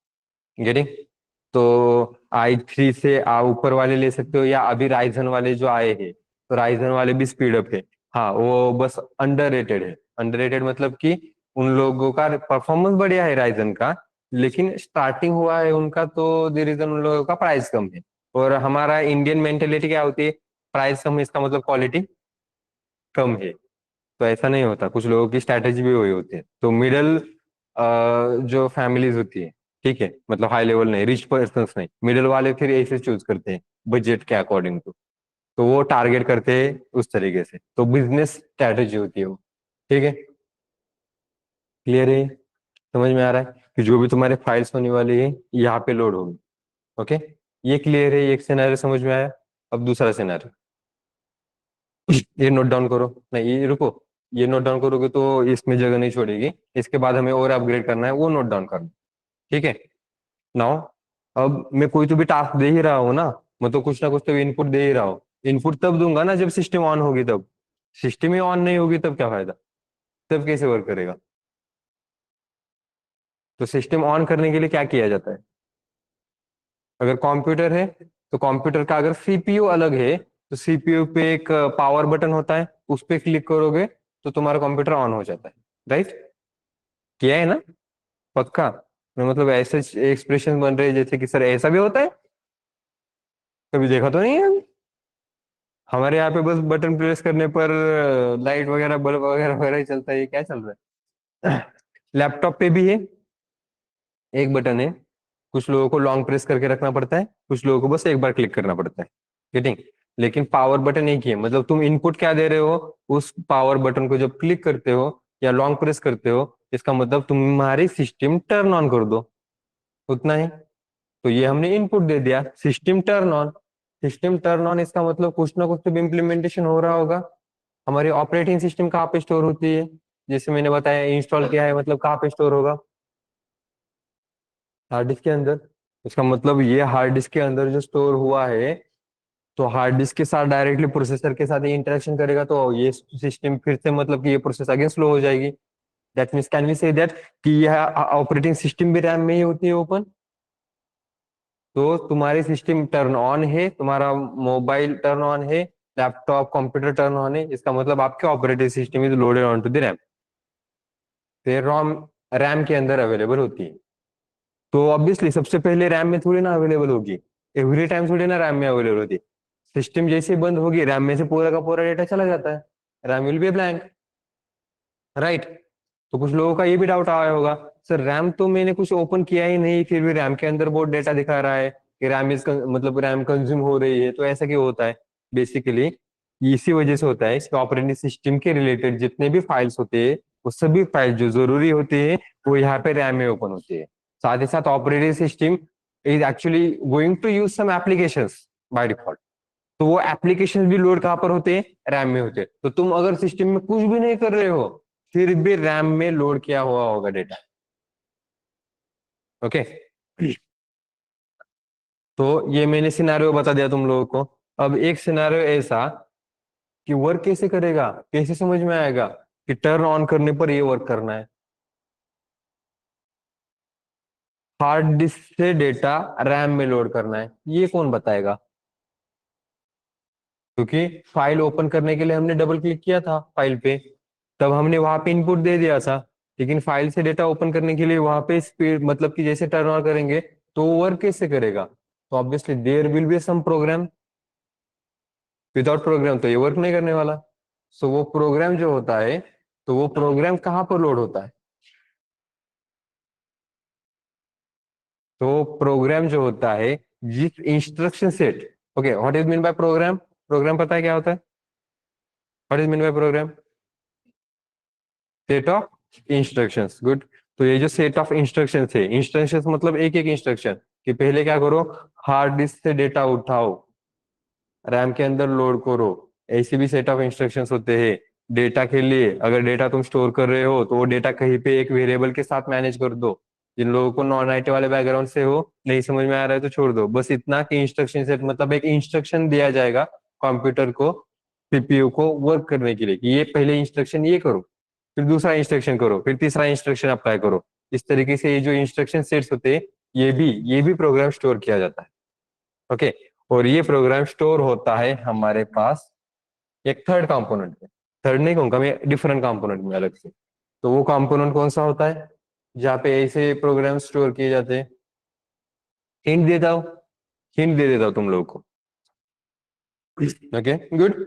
गेटिंग? तो i3 से ऊपर वाले ले सकते हो, या अभी राइजन वाले जो आए हैं, तो राइजन वाले भी स्पीड अप है। हाँ, वो बस अंडररेटेड है। अंडररेटेड मतलब कि उन लोगों का परफॉर्मेंस बढ़िया है राइजन का, लेकिन स्टार्टिंग हुआ है उनका, तो द रीजन उन लोगों का प्राइस कम है। और हमारा इंडियन मेंटेलिटी क्या होती है, प्राइस कम है इसका मतलब क्वालिटी कम है। तो ऐसा नहीं होता, कुछ लोगों की स्ट्रैटेजी भी वही होती है। तो मिडल जो फैमिलीज होती है, ठीक है, मतलब हाई लेवल नहीं, रिच पर्सन नहीं, मिडिल वाले फिर ऐसे चूज करते हैं बजट के अकॉर्डिंग टू, तो वो टारगेट करते हैं उस तरीके से, तो बिजनेस स्ट्रैटेजी होती है वो। ठीक है, क्लियर है? समझ में आ रहा है कि जो भी तुम्हारे फाइल्स होने वाली है यहाँ पे लोड होगी। ओके, ये क्लियर है, ये एक सिनेरियो समझ में आया। अब दूसरा सिनेरियो, ये नोट डाउन करो, नहीं ये रुको, ये नोट डाउन करोगे तो इसमें जगह नहीं छोड़ेगी, इसके बाद हमें और अपग्रेड करना है, वो नोट डाउन करना। ठीक है, नाउ अब मैं कोई तो भी टास्क दे ही रहा हूँ ना, मैं तो कुछ ना कुछ तो इनपुट दे ही रहा हूँ। इनपुट तब दूंगा ना जब सिस्टम ऑन होगी, तब सिस्टम ही ऑन नहीं होगी तब क्या फायदा, तब कैसे वर्क करेगा। तो सिस्टम ऑन करने के लिए क्या किया जाता है, अगर कंप्यूटर है तो कंप्यूटर का अगर सीपीयू अलग है, तो सीपीयू पे एक पावर बटन होता है, उस पर क्लिक करोगे तो तुम्हारा कंप्यूटर ऑन हो जाता है। राइट? किया है ना? पक्का? मैं मतलब ऐसे एक्सप्रेशन बन रहे हैं जैसे कि सर ऐसा भी होता है, कभी देखा तो नहीं है। हमारे यहाँ पे बस बटन प्रेस करने पर लाइट वगैरह बल्ब वगैरह वगैरह ही चलता है, ये क्या चल रहा है? लैपटॉप पे भी है, एक बटन है, कुछ लोगों को लॉन्ग प्रेस करके रखना पड़ता है, कुछ लोगों को बस एक बार क्लिक करना पड़ता है। गेटिंग? लेकिन पावर बटन एक ही है, मतलब तुम इनपुट क्या दे रहे हो, उस पावर बटन को जब क्लिक करते हो या लॉन्ग प्रेस करते हो, इसका मतलब तुम्हारी सिस्टम टर्न ऑन कर दो, उतना ही। तो ये हमने इनपुट दे दिया, system turn on. System turn on इसका मतलब कुछ ना कुछ तो इम्प्लीमेंटेशन हो रहा होगा। हमारी ऑपरेटिंग सिस्टम कहाँ पे स्टोर होती है, जैसे मैंने बताया इंस्टॉल किया है, मतलब कहाँ पे स्टोर होगा, हार्ड डिस्क के अंदर। इसका मतलब ये हार्ड डिस्क के अंदर जो स्टोर हुआ है, तो हार्ड डिस्क के साथ डायरेक्टली प्रोसेसर के साथ ये इंटरेक्शन करेगा, तो ये सिस्टम फिर से मतलब कि ये प्रोसेस अगेन स्लो हो जाएगी। That means can we say that कि यह ऑपरेटिंग सिस्टम भी रैम में ही होती है ओपन। तो तुम्हारी सिस्टम टर्न ऑन है, तुम्हारा मोबाइल टर्न ऑन है, लैपटॉप कंप्यूटर टर्न ऑन है, इसका मतलब आपके operating system is loaded on to the RAM, फिर रोम रैम के अंदर अवेलेबल होती है। तो ऑब्वियसली सबसे पहले रैम में थोड़ी ना अवेलेबल होगी, एवरी टाइम थोड़ी ना रैम में अवेलेबल होती है। सिस्टम जैसे ही बंद होगी, रैम में से पूरा का पूरा डेटा चला जाता है, RAM will be blank. Right? तो कुछ लोगों का ये भी डाउट आया होगा, सर रैम तो मैंने कुछ ओपन किया ही नहीं, फिर भी रैम के अंदर बहुत डेटा दिखा रहा है कि रैम इज मतलब रैम कंज्यूम हो रही है, तो ऐसा क्यों होता है। बेसिकली इसी वजह से होता है कि ऑपरेटिंग सिस्टम के रिलेटेड जितने भी फाइल्स होते हैं, वो सभी फाइल जो जरूरी होती है वो यहाँ पे रैम में ओपन होती है। साथ ही साथ operating system is actually going to use some applications by default, तो वो एप्लीकेशन भी लोड कहाँ पर होते हैं, रैम में होते हैं। तो तुम अगर सिस्टम में कुछ भी नहीं कर रहे हो, फिर भी रैम में लोड किया हुआ होगा डेटा। ओके, तो ये मैंने सिनेरियो बता दिया तुम लोगों को। अब एक सिनेरियो ऐसा कि वर्क कैसे करेगा, कैसे समझ में आएगा कि टर्न ऑन करने पर ये वर्क करना है। हार्ड डिस्क से डेटा रैम में लोड करना है, ये कौन बताएगा, क्योंकि फाइल ओपन करने के लिए हमने डबल क्लिक किया था फाइल पे, तब हमने वहां पे इनपुट दे दिया था। लेकिन फाइल से डेटा ओपन करने के लिए वहां पे स्पीड मतलब कि जैसे टर्न ऑन करेंगे तो वो वर्क कैसे करेगा, तो obviously there will be some program, without program तो ये वर्क नहीं करने वाला। सो वो प्रोग्राम जो होता है, तो वो प्रोग्राम कहाँ पर लोड होता है, तो प्रोग्राम जो होता है जिस instruction set, okay what is mean by program, program पता है क्या होता है, what is mean by program, set of instructions, good. तो ये जो सेट ऑफ इंस्ट्रक्शंस है, इंस्ट्रक्शंस मतलब एक एक इंस्ट्रक्शन कि पहले क्या करो, हार्ड डिस्क से डेटा उठाओ, रैम के अंदर लोड करो। ऐसे भी सेट ऑफ इंस्ट्रक्शंस होते हैं डेटा के लिए। अगर डेटा तुम स्टोर कर रहे हो तो वो डेटा कहीं पे एक वेरिएबल के साथ मैनेज कर दो। जिन लोगों को नॉन आईटी वाले बैकग्राउंड से हो, नहीं समझ में आ रहा है तो छोड़ दो। बस इतना कि इंस्ट्रक्शन सेट मतलब एक इंस्ट्रक्शन दिया जाएगा कंप्यूटर को, सीपीयू को वर्क करने के लिए कि ये पहले इंस्ट्रक्शन ये करो, फिर दूसरा इंस्ट्रक्शन करो, फिर तीसरा इंस्ट्रक्शन अप्लाई करो। इस तरीके से ये जो इंस्ट्रक्शन सेट्स होते हैं, ये भी प्रोग्राम स्टोर किया जाता है। ओके। और ये प्रोग्राम स्टोर होता है हमारे पास एक थर्ड कंपोनेंट में। थर्ड नहीं कहूंगा मैं, डिफरेंट कंपोनेंट में अलग से। तो वो कंपोनेंट कौन सा होता है जहाँ पे ऐसे प्रोग्राम स्टोर किए जाते हैं? हिंट देता हूँ, हिंट दे देता हूँ तुम लोगों को। Okay, good.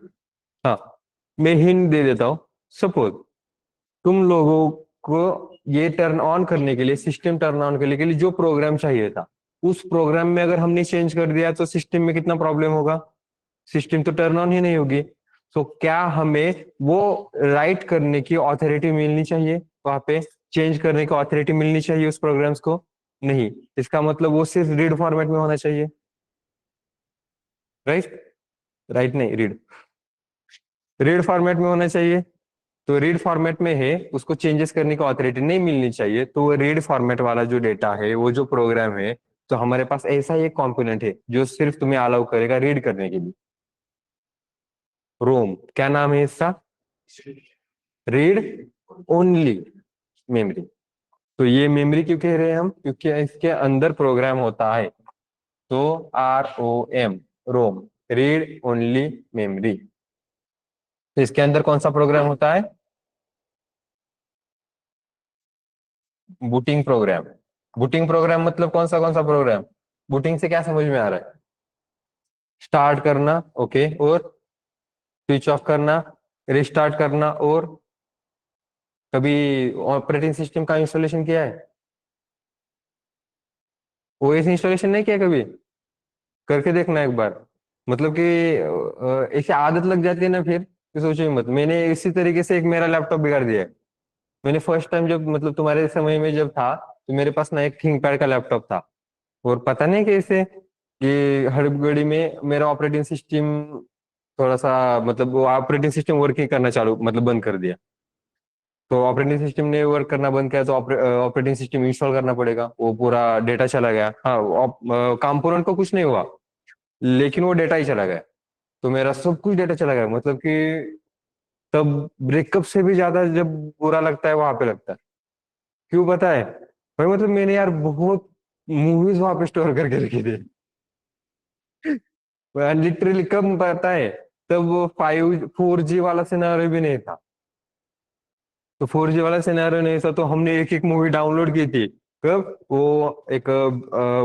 हाँ, मैं हिंट दे देता हूँ। सपोज तुम लोगों को ये टर्न ऑन करने के लिए, सिस्टम टर्न ऑन करने के लिए जो प्रोग्राम चाहिए था, उस प्रोग्राम में अगर हमने चेंज कर दिया तो सिस्टम में कितना प्रॉब्लम होगा? सिस्टम तो टर्न ऑन ही नहीं होगी। तो क्या हमें वो राइट करने की ऑथोरिटी मिलनी चाहिए? वहां पे चेंज करने की ऑथोरिटी मिलनी चाहिए उस प्रोग्राम्स को? नहीं। इसका मतलब वो सिर्फ रीड फॉर्मेट में होना चाहिए, राइट? राइट नहीं, रीड, रीड फॉर्मेट में होना चाहिए। तो रीड फॉर्मेट में है, उसको चेंजेस करने की ऑथोरिटी नहीं मिलनी चाहिए। तो वो रीड फॉर्मेट वाला जो डेटा है, वो जो प्रोग्राम है, तो हमारे पास ऐसा ही एक कॉम्पोनेंट है जो सिर्फ तुम्हें अलाउ करेगा रीड करने के लिए। रोम, क्या नाम है इसका? Read only memory. तो ये मेमोरी क्यों कह रहे हैं हम? क्योंकि इसके अंदर प्रोग्राम होता है। तो ROM, रोम, रीड ओनली मेमोरी। तो इसके अंदर कौन सा प्रोग्राम होता है? Booting programme. बूटिंग प्रोग्राम मतलब कौन सा प्रोग्राम? बूटिंग से क्या समझ में आ रहा है? स्टार्ट करना, ओके, और स्विच ऑफ करना, रिस्टार्ट करना, और कभी ऑपरेटिंग सिस्टम का इंस्टॉलेशन किया है? ओएस इंस्टॉलेशन नहीं किया कभी? करके देखना एक बार। मतलब कि ऐसी आदत लग जाती है ना, फिर सोचो ही मत। मैंने इसी तरीके से एक मेरा लैपटॉप बिगाड़ दिया है। मैंने फर्स्ट टाइम जब, मतलब तुम्हारे समय में जब था, तो मेरे पास ना एक थिंकपैड का लैपटॉप था। और पता नहीं कैसे कि हड़बड़ी में मेरा ऑपरेटिंग सिस्टम थोड़ा सा, मतलब वो ऑपरेटिंग सिस्टम वर्क ही करना चालू, मतलब बंद कर दिया। तो ऑपरेटिंग सिस्टम ने वर्क करना बंद किया तो ऑपरेटिंग सिस्टम इंस्टॉल करना पड़ेगा। वो पूरा डेटा चला गया। हाँ, कंपोनेंट को कुछ नहीं हुआ, लेकिन वो डेटा ही चला गया। तो मेरा सब कुछ डेटा चला गया। मतलब कि तब ब्रेकअप से भी ज्यादा जब बुरा लगता है वहां पे लगता है। क्यों पता है भाई? मतलब मैंने यार बहुत मूवीज वहां पे स्टोर करके रखी थी। लिटरली कब पता है? तब वो 4G वाला सिनेरियो भी नहीं था। तो 4G वाला सिनेरियो नहीं था तो हमने एक एक मूवी डाउनलोड की थी। कब? वो एक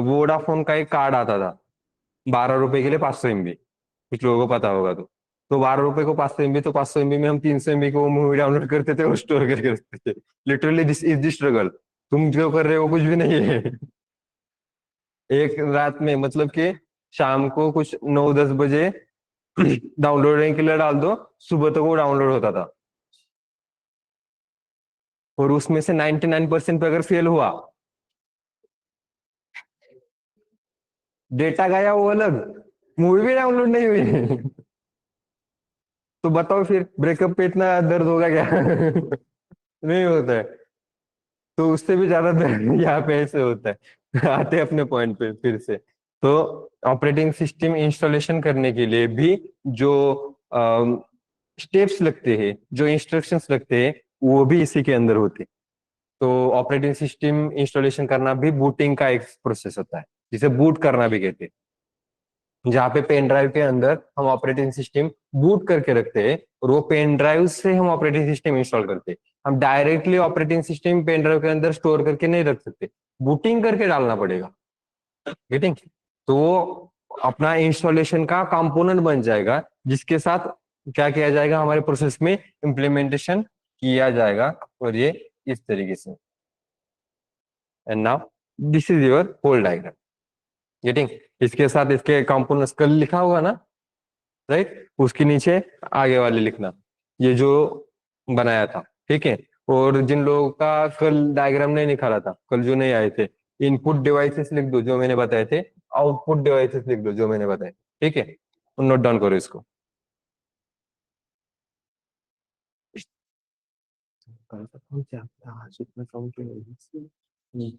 वोडाफोन का एक कार्ड आता था, 12 रुपए के लिए 500 MB। कुछ लोगों को पता होगा तो 12 रुपए को 500 MB, तो 500 MB में हम 300 MB को वो मूवी डाउनलोड करते थे और स्टोर करके रखते थे। Literally this is the struggle. तुम जो कर रहे हो कुछ भी नहीं है। एक रात में, मतलब कि शाम को कुछ 9-10 बजे डाउनलोड के लिए डाल दो, सुबह तक वो डाउनलोड होता था। और उसमें से 99% पे अगर फेल हुआ, डेटा गया वो अलग, मूवी भी डाउनलोड नहीं हुई। तो बताओ फिर ब्रेकअप पे इतना दर्द होगा क्या? नहीं होता है। तो उससे भी ज्यादा दर्द यहाँ पे ऐसे होता है। आते हैं अपने पॉइंट पे फिर से। तो ऑपरेटिंग सिस्टम इंस्टॉलेशन करने के लिए भी जो स्टेप्स लगते हैं, जो इंस्ट्रक्शंस लगते हैं, वो भी इसी के अंदर होते हैं। तो ऑपरेटिंग सिस्टम इंस्टॉलेशन करना भी बूटिंग का एक प्रोसेस होता है, जिसे बूट करना भी कहते हैं। जहाँ पे पेन ड्राइव के अंदर हम ऑपरेटिंग सिस्टम बूट करके रखते हैं, और वो पेन ड्राइव से हम ऑपरेटिंग सिस्टम इंस्टॉल करते हैं। हम directly operating system pen drive के अंदर स्टोर करके नहीं रख सकते, बूटिंग करके डालना पड़ेगा। गेटिंग? तो वो अपना इंस्टॉलेशन का कंपोनेंट बन जाएगा, जिसके साथ क्या किया जाएगा, हमारे प्रोसेस में इम्प्लीमेंटेशन किया जाएगा। और ये इस तरीके से। And now this is your whole diagram. Getting? इसके साथ इसके कंपोनेंट्स कल लिखा होगा ना, राइट? उसके नीचे आगे वाले लिखना, ये जो बनाया था, ठीक है? और जिन लोगों का कल डायग्राम नहीं निकाला था, कल जो नहीं आए थे, इनपुट डिवाइसेस लिख दो जो मैंने बताए थे, आउटपुट डिवाइसेस लिख दो जो मैंने बताए। ठीक है, नोट डाउन करो इसको। कल तक हम क्या आज इतना कम क्यों हो गया?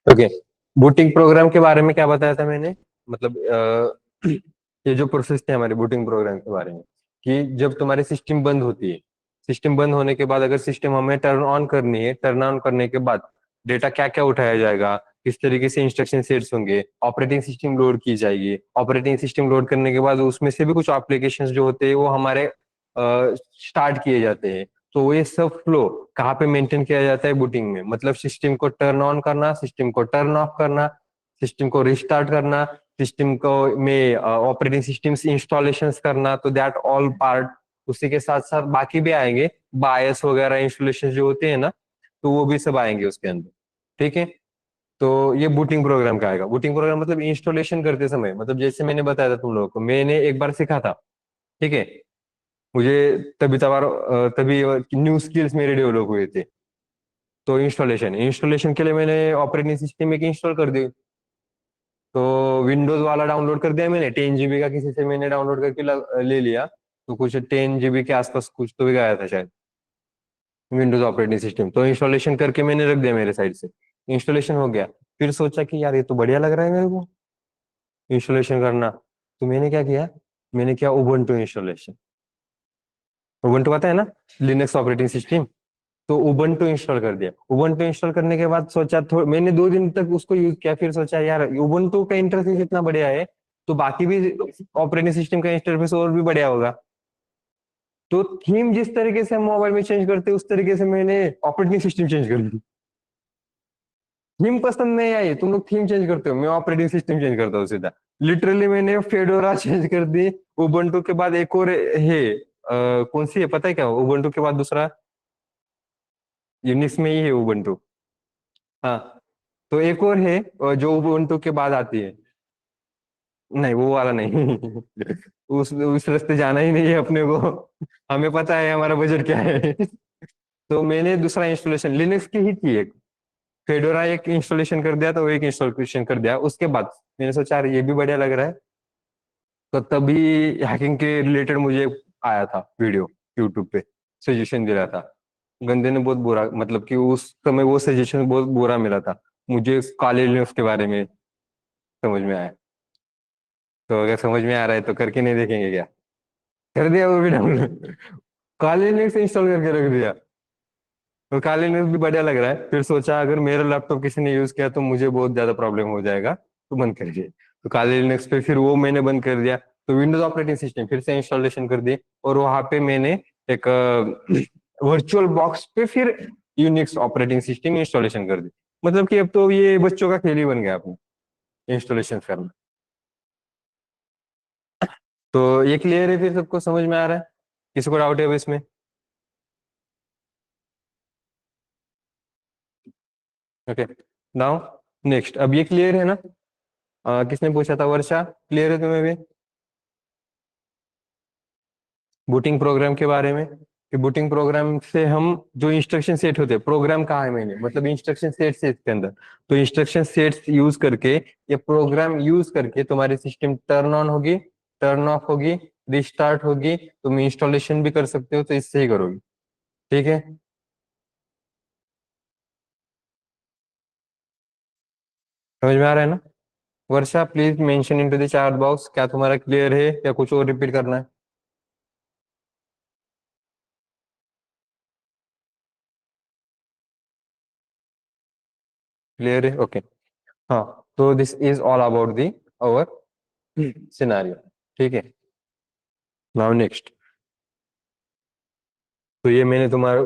ओके, बूटिंग प्रोग्राम के बारे में क्या बताया था मैंने? मतलब ये जो प्रोसेस थे हमारे बूटिंग प्रोग्राम के बारे में, कि जब तुम्हारी सिस्टम बंद होती है, सिस्टम बंद होने के बाद अगर सिस्टम हमें टर्न ऑन करनी है, टर्न ऑन करने के बाद डेटा क्या क्या उठाया जाएगा, किस तरीके से इंस्ट्रक्शन सेट्स होंगे, ऑपरेटिंग सिस्टम लोड की जाएगी, ऑपरेटिंग सिस्टम लोड करने के बाद उसमें से भी कुछ एप्लीकेशंस जो होते हैं वो हमारे स्टार्ट किए जाते हैं। तो ये सब फ्लो कहाँ पे मेंटेन किया जाता है? बूटिंग में। मतलब सिस्टम को टर्न ऑन करना, सिस्टम को टर्न ऑफ करना, सिस्टम को रिस्टार्ट करना, सिस्टम को में ऑपरेटिंग सिस्टम इंस्टॉलेशन करना, तो दैट ऑल पार्ट। उसी के साथ साथ बाकी भी आएंगे, बायस वगैरह इंस्टॉलेशन जो होते हैं ना, तो वो भी सब आएंगे उसके अंदर। ठीक है, तो ये बूटिंग प्रोग्राम का आएगा। बूटिंग प्रोग्राम मतलब इंस्टॉलेशन करते समय, मतलब जैसे मैंने बताया था तुम लोगों को, मैंने एक बार सीखा था। ठीक है, मुझे तभी न्यू स्किल्स मेरे डेवलप हुए थे। तो इंस्टॉलेशन इंस्टॉलेशन के लिए मैंने ऑपरेटिंग सिस्टम एक इंस्टॉल कर दी। तो विंडोज वाला डाउनलोड कर दिया मैंने, 10 GB का किसी से मैंने डाउनलोड करके ले लिया। तो कुछ 10 GB के आसपास कुछ तो भी गया था शायद, विंडोज ऑपरेटिंग सिस्टम। तो इंस्टॉलेशन करके मैंने रख दिया मेरे साइड से। इंस्टॉलेशन हो गया, फिर सोचा कि यार ये तो बढ़िया लग रहा है मेरे को इंस्टॉलेशन करना। तो मैंने क्या किया, मैंने किया उबुंटू इंस्टॉलेशन। उबुंटू पता है ना, लिनक्स ऑपरेटिंग सिस्टम। तो उबंटू इंस्टॉल कर दिया। उबंटू इंस्टॉल करने के बाद सोचा, मैंने 2 दिन तक उसको यूज किया, फिर सोचा यार उबंटू का इंटरफेस इतना बढ़िया है, तो बाकी भी ऑपरेटिंग सिस्टम का इंटरफेस और भी बढ़िया होगा। तो थीम जिस तरीके से हम मोबाइल में चेंज करते हैं, उस तरीके से मैंने ऑपरेटिंग सिस्टम चेंज कर दी। थीम पसंद नहीं आई, तुम लोग थीम चेंज करते हो, मैं ऑपरेटिंग सिस्टम चेंज करता हूँ सीधा। लिटरली मैंने फेडोरा चेंज कर दी। उबंटू के बाद एक और है, कौन सी है पता है क्या? उबंटू के बाद दूसरा यूनिक्स में ही है उबंटू। हाँ, तो एक और है जो उबुंटू के बाद आती है। नहीं, वो वाला नहीं। उस रास्ते जाना ही नहीं है अपने को। हमें पता है हमारा बजट क्या है। तो मैंने दूसरा इंस्टॉलेशन लिनक्स की ही थी एक, फेडोरा एक इंस्टॉलेशन कर दिया, तो वो एक इंस्टॉलेशन कर दिया। उसके बाद मैंने सोचा यार ये भी बढ़िया लग रहा है। तो तभी हैकिंग के रिलेटेड मुझे आया था वीडियो, यूट्यूब पे सजेशन दे रहा था। गंदे ने बहुत बुरा, मतलब कि उस समय वो सजेशन बहुत बुरा मिला था मुझे, काले लिनक्स के बारे में समझ में आया। तो अगर समझ में आ रहा है तो करके नहीं देखेंगे क्या? कर दिया वो भी डाउनलोड। काले लिनक्स इंस्टॉल करके रख दिया। तो काले लिनक्स भी बढ़िया लग रहा है, फिर सोचा अगर मेरा लैपटॉप किसी ने यूज किया तो मुझे बहुत ज्यादा प्रॉब्लम हो जाएगा, तो बंद कर दिया। तो काले लिनक्स पे फिर वो मैंने बंद कर दिया। तो विंडोज ऑपरेटिंग सिस्टम फिर से इंस्टॉलेशन कर दी, और वहां पे मैंने एक वर्चुअल बॉक्स पे फिर यूनिक्स ऑपरेटिंग सिस्टम इंस्टॉलेशन कर दी। मतलब कि अब तो ये बच्चों का खेल ही बन गया अपना इंस्टॉलेशन करना। तो ये क्लियर है, फिर सबको समझ में आ रहा है? किसी को डाउट है अब इसमें? Okay, now next. अब ये क्लियर है ना? किसने पूछा था? वर्षा, क्लियर है तुम्हें भी बूटिंग प्रोग्राम के बारे में? कि बूटिंग प्रोग्राम से हम जो इंस्ट्रक्शन सेट होते हैं, प्रोग्राम कहा है मैंने, मतलब इंस्ट्रक्शन सेट है इसके अंदर। तो इंस्ट्रक्शन सेट्स यूज करके, ये प्रोग्राम यूज करके तुम्हारी सिस्टम टर्न ऑन होगी, टर्न ऑफ होगी, रिस्टार्ट होगी, तुम इंस्टॉलेशन भी कर सकते हो, तो इससे ही करोगे। ठीक है, समझ में आ रहा है ना? Varsha, please mention into the chat box, क्या तुम्हारा क्लियर है या कुछ और रिपीट करना है? क्लियर है, ओके। हाँ, तो this is all about the our scenario. ठीक है, नाउ नेक्स्ट। तो ये मैंने तुम्हारा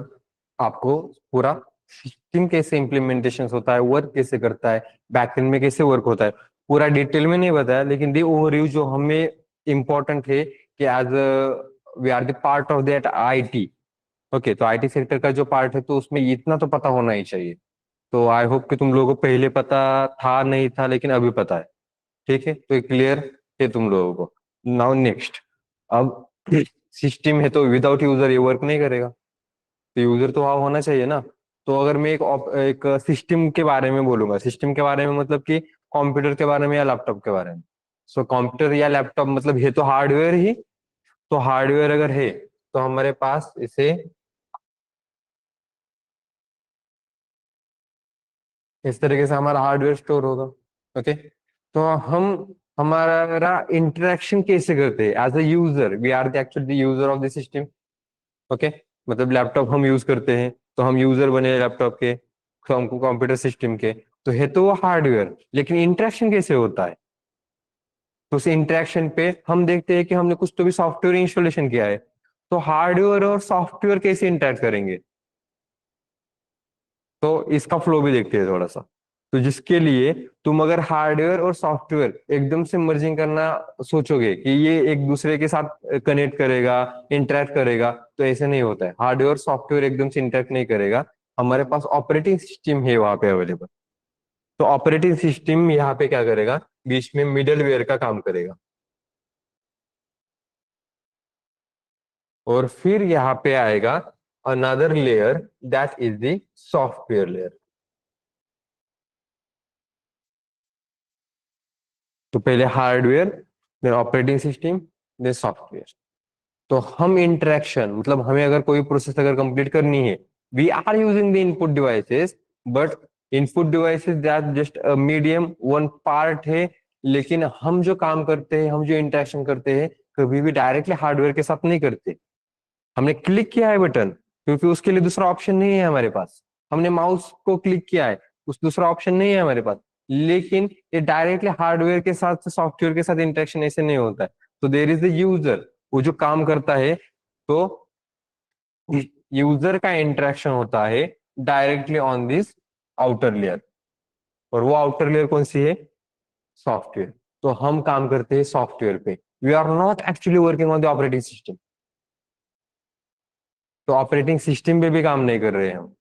आपको पूरा सिस्टम कैसे इम्प्लीमेंटेशन होता है, वर्क कैसे करता है, बैकएंड में कैसे वर्क होता है, पूरा डिटेल में नहीं बताया, लेकिन दी ओवरव्यू जो हमें इम्पोर्टेंट है कि as we are the part of that IT. Okay, तो आईटी सेक्टर का जो पार्ट है, तो उसमें इतना तो पता होना ही चाहिए। तो आई होप कि तुम लोगों को पहले पता था, नहीं था, लेकिन अभी पता है। ठीक है, तो ये क्लियर है तुम लोगों को। Now next. अब सिस्टम है, तो विदाउट यूजर ये वर्क नहीं करेगा, तो यूजर तो वहां होना चाहिए ना। तो अगर मैं एक सिस्टम के बारे में बोलूंगा, सिस्टम के बारे में मतलब कि कंप्यूटर के बारे में या लैपटॉप के बारे में। सो कंप्यूटर या लैपटॉप मतलब ये तो हार्डवेयर ही। तो हार्डवेयर अगर है, तो हमारे पास इसे इस तरीके से हमारा हार्डवेयर स्टोर होगा। ओके, तो हम हमारा इंटरेक्शन कैसे करते हैं? As a user, we are the actually user of the system. Okay, मतलब लैपटॉप हम यूज करते हैं, तो हम यूजर बने लैपटॉप के, तो हमको कंप्यूटर सिस्टम के। तो है तो वो हार्डवेयर, लेकिन इंटरेक्शन कैसे होता है? तो उस इंटरेक्शन पे हम देखते हैं कि हमने कुछ तो भी सॉफ्टवेयर इंस्टॉलेशन किया है। तो हार्डवेयर और सॉफ्टवेयर कैसे इंटरेक्ट करेंगे, तो इसका फ्लो भी देखते हैं थोड़ा सा। तो जिसके लिए तुम अगर हार्डवेयर और सॉफ्टवेयर एकदम से मर्जिंग करना सोचोगे कि ये एक दूसरे के साथ कनेक्ट करेगा, इंटरेक्ट करेगा, तो ऐसे नहीं होता है। हार्डवेयर और सॉफ्टवेयर एकदम से इंटरेक्ट नहीं करेगा। हमारे पास ऑपरेटिंग सिस्टम है वहां पे अवेलेबल। तो ऑपरेटिंग सिस्टम यहाँ पे क्या करेगा? बीच में मिडलवेयर का काम करेगा। और फिर यहाँ पे आएगा another layer, that is the software layer. तो पहले hardware, then operating system, then software. तो हम इंटरेक्शन मतलब हमें अगर कोई प्रोसेस अगर कंप्लीट करनी है, we are using the input devices, but input devices that just medium one part है। लेकिन हम जो काम करते हैं, हम जो इंटरेक्शन करते हैं, कभी भी डायरेक्टली हार्डवेयर के साथ नहीं करते। हमने क्लिक किया है बटन, क्योंकि उसके लिए दूसरा ऑप्शन नहीं है हमारे पास। हमने माउस को क्लिक किया है, उस दूसरा ऑप्शन नहीं है हमारे पास। लेकिन ये डायरेक्टली हार्डवेयर के साथ, सॉफ्टवेयर के साथ इंटरेक्शन ऐसे नहीं होता है। तो देर इज द यूजर, वो जो काम करता है। तो यूजर का इंटरेक्शन होता है directly on this outer layer. और वो आउटर लेयर कौन सी है? सॉफ्टवेयर। तो हम काम करते हैं सॉफ्टवेयर पे। We are not actually working on the operating system. तो ऑपरेटिंग सिस्टम पे भी काम नहीं कर रहे हैं हम।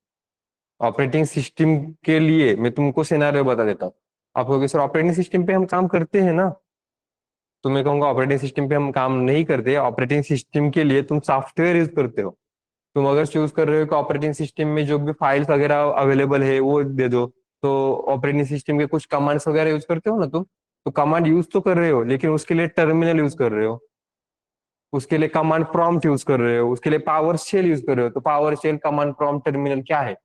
ऑपरेटिंग सिस्टम के लिए मैं तुमको सिनेरियो बता देता हूँ। आप कहोगे सर ऑपरेटिंग सिस्टम पे हम काम करते हैं ना। तो मैं कहूंगा ऑपरेटिंग सिस्टम पे हम काम नहीं करते, ऑपरेटिंग सिस्टम के लिए तुम सॉफ्टवेयर यूज करते हो। तुम अगर चूज कर रहे हो कि ऑपरेटिंग सिस्टम में जो भी फाइल्स वगैरह अवेलेबल है वो दे दो, तो ऑपरेटिंग सिस्टम के कुछ कमांड्स वगैरह यूज करते हो ना तुम। तो कमांड यूज तो कर रहे हो, लेकिन उसके लिए टर्मिनल यूज कर रहे हो, उसके लिए कमांड प्रॉम्प्ट यूज कर रहे हो, उसके लिए पावर शेल यूज कर रहे हो। तो PowerShell, command prompt, terminal क्या है?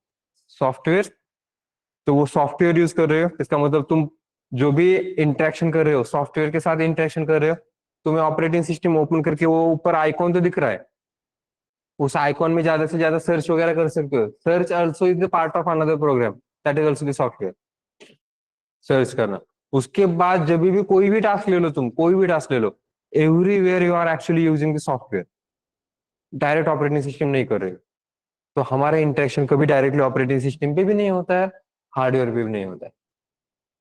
सॉफ्टवेयर। तो वो सॉफ्टवेयर यूज कर रहे हो, इसका मतलब तुम जो भी इंटरेक्शन कर रहे हो, सॉफ्टवेयर के साथ इंटरेक्शन कर रहे हो। तुम्हें ऑपरेटिंग सिस्टम ओपन करके वो ऊपर आइकॉन तो दिख रहा है, उस आइकॉन में ज्यादा से ज्यादा सर्च वगैरह कर सकते हो। Search also is the part of another program, that is also the software. Search करना। उसके बाद जब भी कोई भी टास्क ले लो, तुम कोई भी टास्क ले लो, everywhere you are actually using the software, direct operating system नहीं कर रहे हो। तो हमारा इंटरेक्शन कभी डायरेक्टली ऑपरेटिंग सिस्टम पे भी नहीं होता है, हार्डवेयर पे भी नहीं होता है।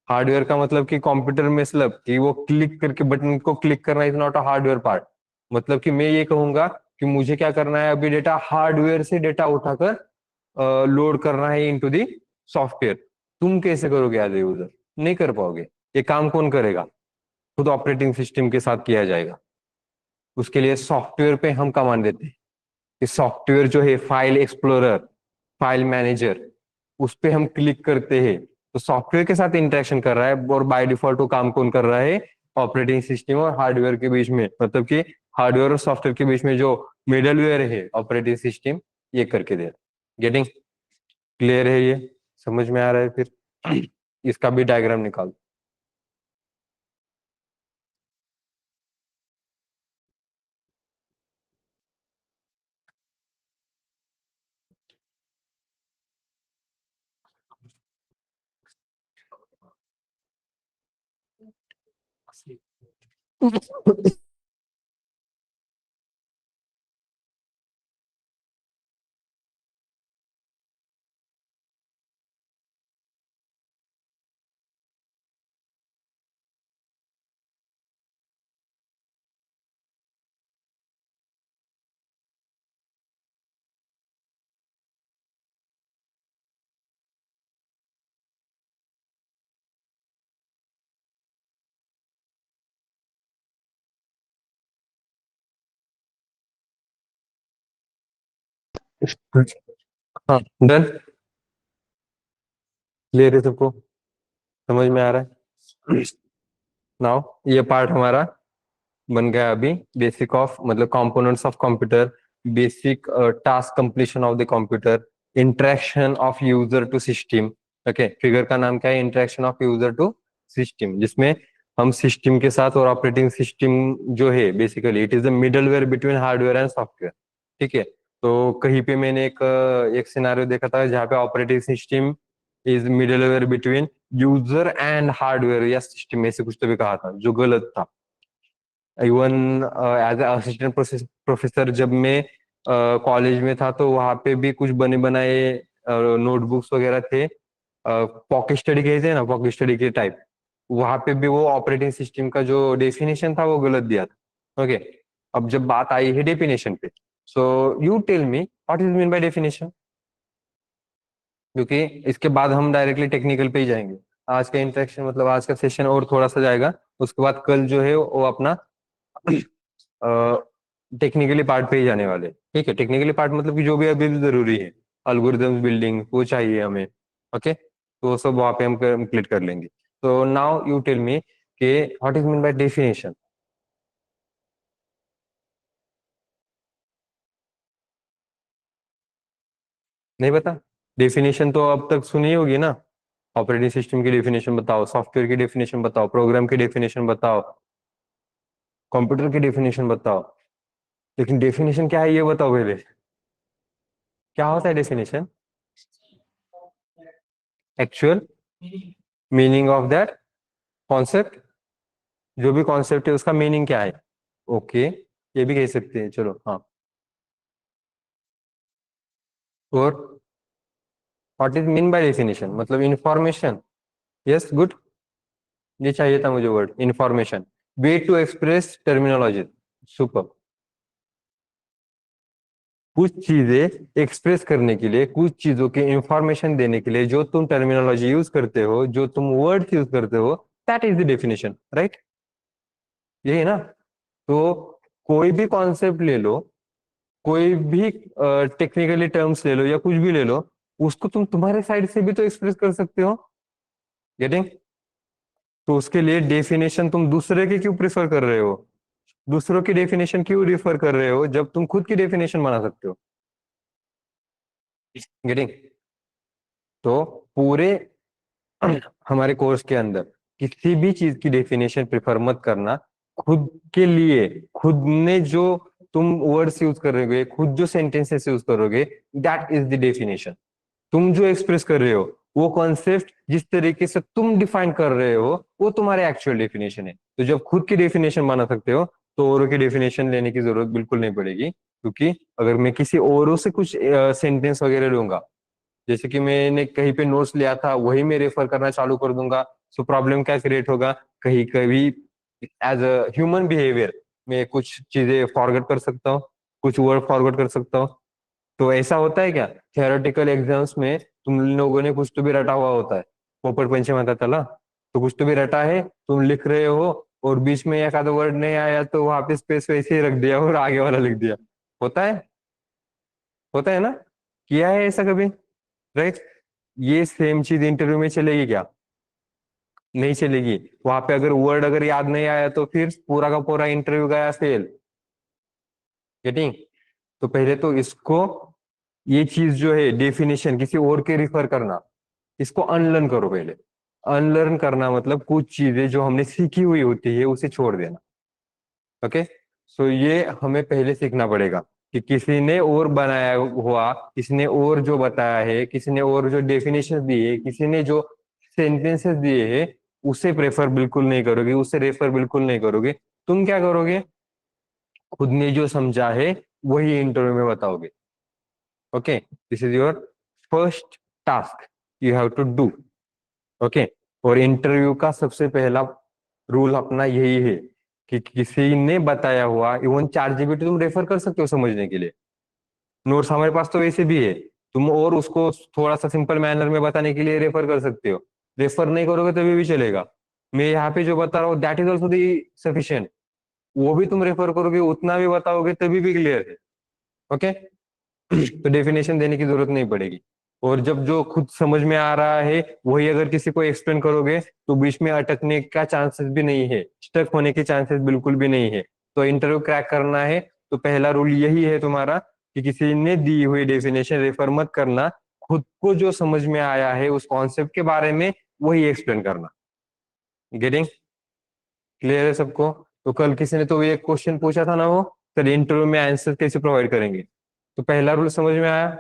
हार्डवेयर का मतलब कि कंप्यूटर में मतलब कि वो क्लिक करके बटन को क्लिक करना is not a hardware part. मतलब कि मैं ये कहूंगा कि मुझे क्या करना है, अभी डेटा हार्डवेयर से डेटा उठाकर लोड करना है इनटू दी सॉफ्टवेयर। तुम कैसे करोगे एज ए यूजर? नहीं कर पाओगे। ये काम कौन करेगा? खुद ऑपरेटिंग सिस्टम के साथ किया जाएगा। उसके लिए सॉफ्टवेयर पे हम कमांड देते हैं कि सॉफ्टवेयर जो है फाइल एक्सप्लोरर, फाइल मैनेजर, उस पे हम क्लिक करते हैं तो सॉफ्टवेयर के साथ इंटरेक्शन कर रहा है, और बाय डिफॉल्ट वो काम कौन कर रहा है? ऑपरेटिंग सिस्टम और हार्डवेयर के बीच में, मतलब कि हार्डवेयर और सॉफ्टवेयर के बीच में जो मिडलवेयर है ऑपरेटिंग सिस्टम, ये करके दे रहा। गेटिंग क्लियर है? ये समझ में आ रहा है? फिर इसका भी डायग्राम निकाल। हाँ, डन। क्लियर है सबको? समझ में आ रहा है? नाउ ये पार्ट हमारा बन गया अभी। बेसिक ऑफ मतलब components of computer, basic task completion of the computer, interaction of user to system. Okay, figure का नाम क्या है? Interaction of user to system, जिसमें हम सिस्टम के साथ और ऑपरेटिंग सिस्टम जो है basically it is the middleware between hardware and software. ठीक है, तो कहीं पे मैंने एक सिनारियो देखा था जहाँ पे operating system is middleware between user and hardware या सिस्टम, ऐसे कुछ तो भी कहा था जो गलत था। इवन एज असिस्टेंट प्रोफेसर जब मैं कॉलेज में था तो वहाँ पे भी कुछ बने बनाए नोटबुक्स वगैरह थे, पॉकेट स्टडी कहते हैं ना, पॉकेट स्टडी के टाइप। वहाँ पे भी वो ऑपरेटिंग सिस्टम का जो डेफिनेशन था वो गलत दिया था। ओके, अब जब बात आई है डेफिनेशन पे, so you tell me what is mean by definition, क्योंकि इसके बाद हम डायरेक्टली टेक्निकल पे ही जाएंगे। आज का इंटरेक्शन मतलब आज का सेशन और थोड़ा सा जाएगा, उसके बाद कल जो है वो अपना टेक्निकली पार्ट पे ही जाने वाले। ठीक है, टेक्निकली पार्ट मतलब कि जो भी अभी भी जरूरी है, अल्गोरिदम्स बिल्डिंग वो चाहिए हमें। ओके, तो वो सब वहां पे हम कंप्लीट कर लेंगे। तो नाउ यू टेल मी कि what is mean by definition. नहीं पता? डेफिनेशन तो अब तक सुनी होगी ना। ऑपरेटिंग सिस्टम की डेफिनेशन बताओ, सॉफ्टवेयर की डेफिनेशन बताओ, प्रोग्राम की डेफिनेशन बताओ, कंप्यूटर की डेफिनेशन बताओ। लेकिन डेफिनेशन क्या है ये बताओ पहले। क्या होता है definition? Actual meaning of that concept, जो भी कॉन्सेप्ट है उसका मीनिंग क्या है। ओके, ये भी कह सकते हैं, चलो हाँ। और what is mean by definition? मतलब इंफॉर्मेशन। Yes, good. ये चाहिए था मुझे word information. Way to express terminology. Super. कुछ चीजें एक्सप्रेस करने के लिए, कुछ चीजों के इंफॉर्मेशन देने के लिए जो तुम टर्मिनोलॉजी यूज करते हो, जो तुम वर्ड यूज करते हो, that is the definition, right? यही है ना? तो कोई भी कॉन्सेप्ट ले लो, कोई भी टेक्निकली टर्म्स ले लो या कुछ भी ले लो, उसको तुम तुम्हारे साइड से भी तो एक्सप्रेस कर सकते हो। गेटिंग? तो उसके लिए डेफिनेशन तुम दूसरे के क्यों प्रेफर कर रहे हो? दूसरों की डेफिनेशन क्यों रिफर कर रहे हो जब तुम खुद की डेफिनेशन बना सकते हो? गेटिंग? तो पूरे हमारे कोर्स के अंदर किसी भी चीज की डेफिनेशन प्रेफर मत करना। खुद के लिए, खुद ने जो तुम वर्ड्स यूज करोगे, खुद जो सेंटेंसेस यूज करोगे, दैट इज द डेफिनेशन। तुम जो एक्सप्रेस कर रहे हो, वो कॉन्सेप्ट जिस तरीके से तुम डिफाइन कर रहे हो, वो तुम्हारे एक्चुअल डेफिनेशन है। तो जब खुद की डेफिनेशन बना सकते हो तो औरों की डेफिनेशन लेने की जरूरत बिल्कुल नहीं पड़ेगी, क्योंकि अगर मैं किसी औरों से कुछ सेंटेंस वगैरह लूंगा, जैसे कि मैंने कहीं पे नोट्स लिया था वही मैं रेफर करना चालू कर दूंगा, तो प्रॉब्लम क्या क्रिएट होगा, कहीं कभी एज अ ह्यूमन बिहेवियर मैं कुछ चीजें फॉरवर्ड कर सकता हूँ, कुछ वर्ड फॉरवर्ड कर सकता हूँ। तो ऐसा होता है क्या, थियोरेटिकल एग्जाम्स में तुम लोगों ने कुछ तो भी रटा हुआ होता है, पोपट पंचे माता तला, तो कुछ तो भी रटा है, तुम लिख रहे हो और बीच में एक आधा वर्ड नहीं आया तो वहां पे स्पेस वैसे ही रख दिया और आगे वाला लिख दिया। होता है, होता है ना, किया है ऐसा कभी, राइट। ये सेम चीज इंटरव्यू में चलेगी क्या, नहीं चलेगी। वहां पे अगर वर्ड अगर याद नहीं आया तो फिर पूरा का पूरा इंटरव्यू गया फेल। गेटिंग। तो पहले तो इसको, ये चीज जो है डेफिनेशन किसी और के रिफर करना, इसको अनलर्न करो पहले। अनलर्न करना मतलब कुछ चीजें जो हमने सीखी हुई होती है उसे छोड़ देना। ओके। सो ये हमें पहले सीखना पड़ेगा कि किसी ने और बनाया हुआ, किसी ने और जो बताया है, किसी ने और जो डेफिनेशन दी है, किसी ने जो सेंटेंसेस दिए हैं, उसे प्रेफर बिल्कुल नहीं करोगे, उसे रेफर बिल्कुल नहीं करोगे। तुम क्या करोगे, खुद ने जो समझा है वही इंटरव्यू में बताओगे। Okay, this is your first task you have to do. Okay. और इंटरव्यू का सबसे पहला रूल अपना यही है कि किसी ने बताया हुआ, इवन 4 GB तुम रेफर कर सकते हो समझने के लिए, नोट्स हमारे पास तो वैसे भी है, तुम और उसको थोड़ा सा सिंपल मैनर में बताने के लिए रेफर कर सकते हो। रेफर नहीं करोगे तभी भी चलेगा, मैं यहाँ पे जो बता रहा हूँ that is also the sufficient, वो भी तुम रेफर करोगे उतना भी बताओगे तभी भी क्लियर है। ओके। तो डेफिनेशन देने की जरूरत नहीं पड़ेगी। और जब जो खुद समझ में आ रहा है वही अगर किसी को एक्सप्लेन करोगे तो बीच में अटकने का चांसेस भी नहीं है, स्टक होने के चांसेस बिल्कुल भी नहीं है। तो इंटरव्यू क्रैक करना है तो पहला रूल यही है तुम्हारा कि किसी ने दी हुई डेफिनेशन रेफर मत करना, खुद को जो समझ में आया है उस कॉन्सेप्ट के बारे में वही एक्सप्लेन करना। गेटिंग क्लियर है सबको। तो कल किसी ने तो एक क्वेश्चन पूछा था ना, वो सर इंटरव्यू में आंसर कैसे प्रोवाइड करेंगे, तो पहला रूल समझ में आया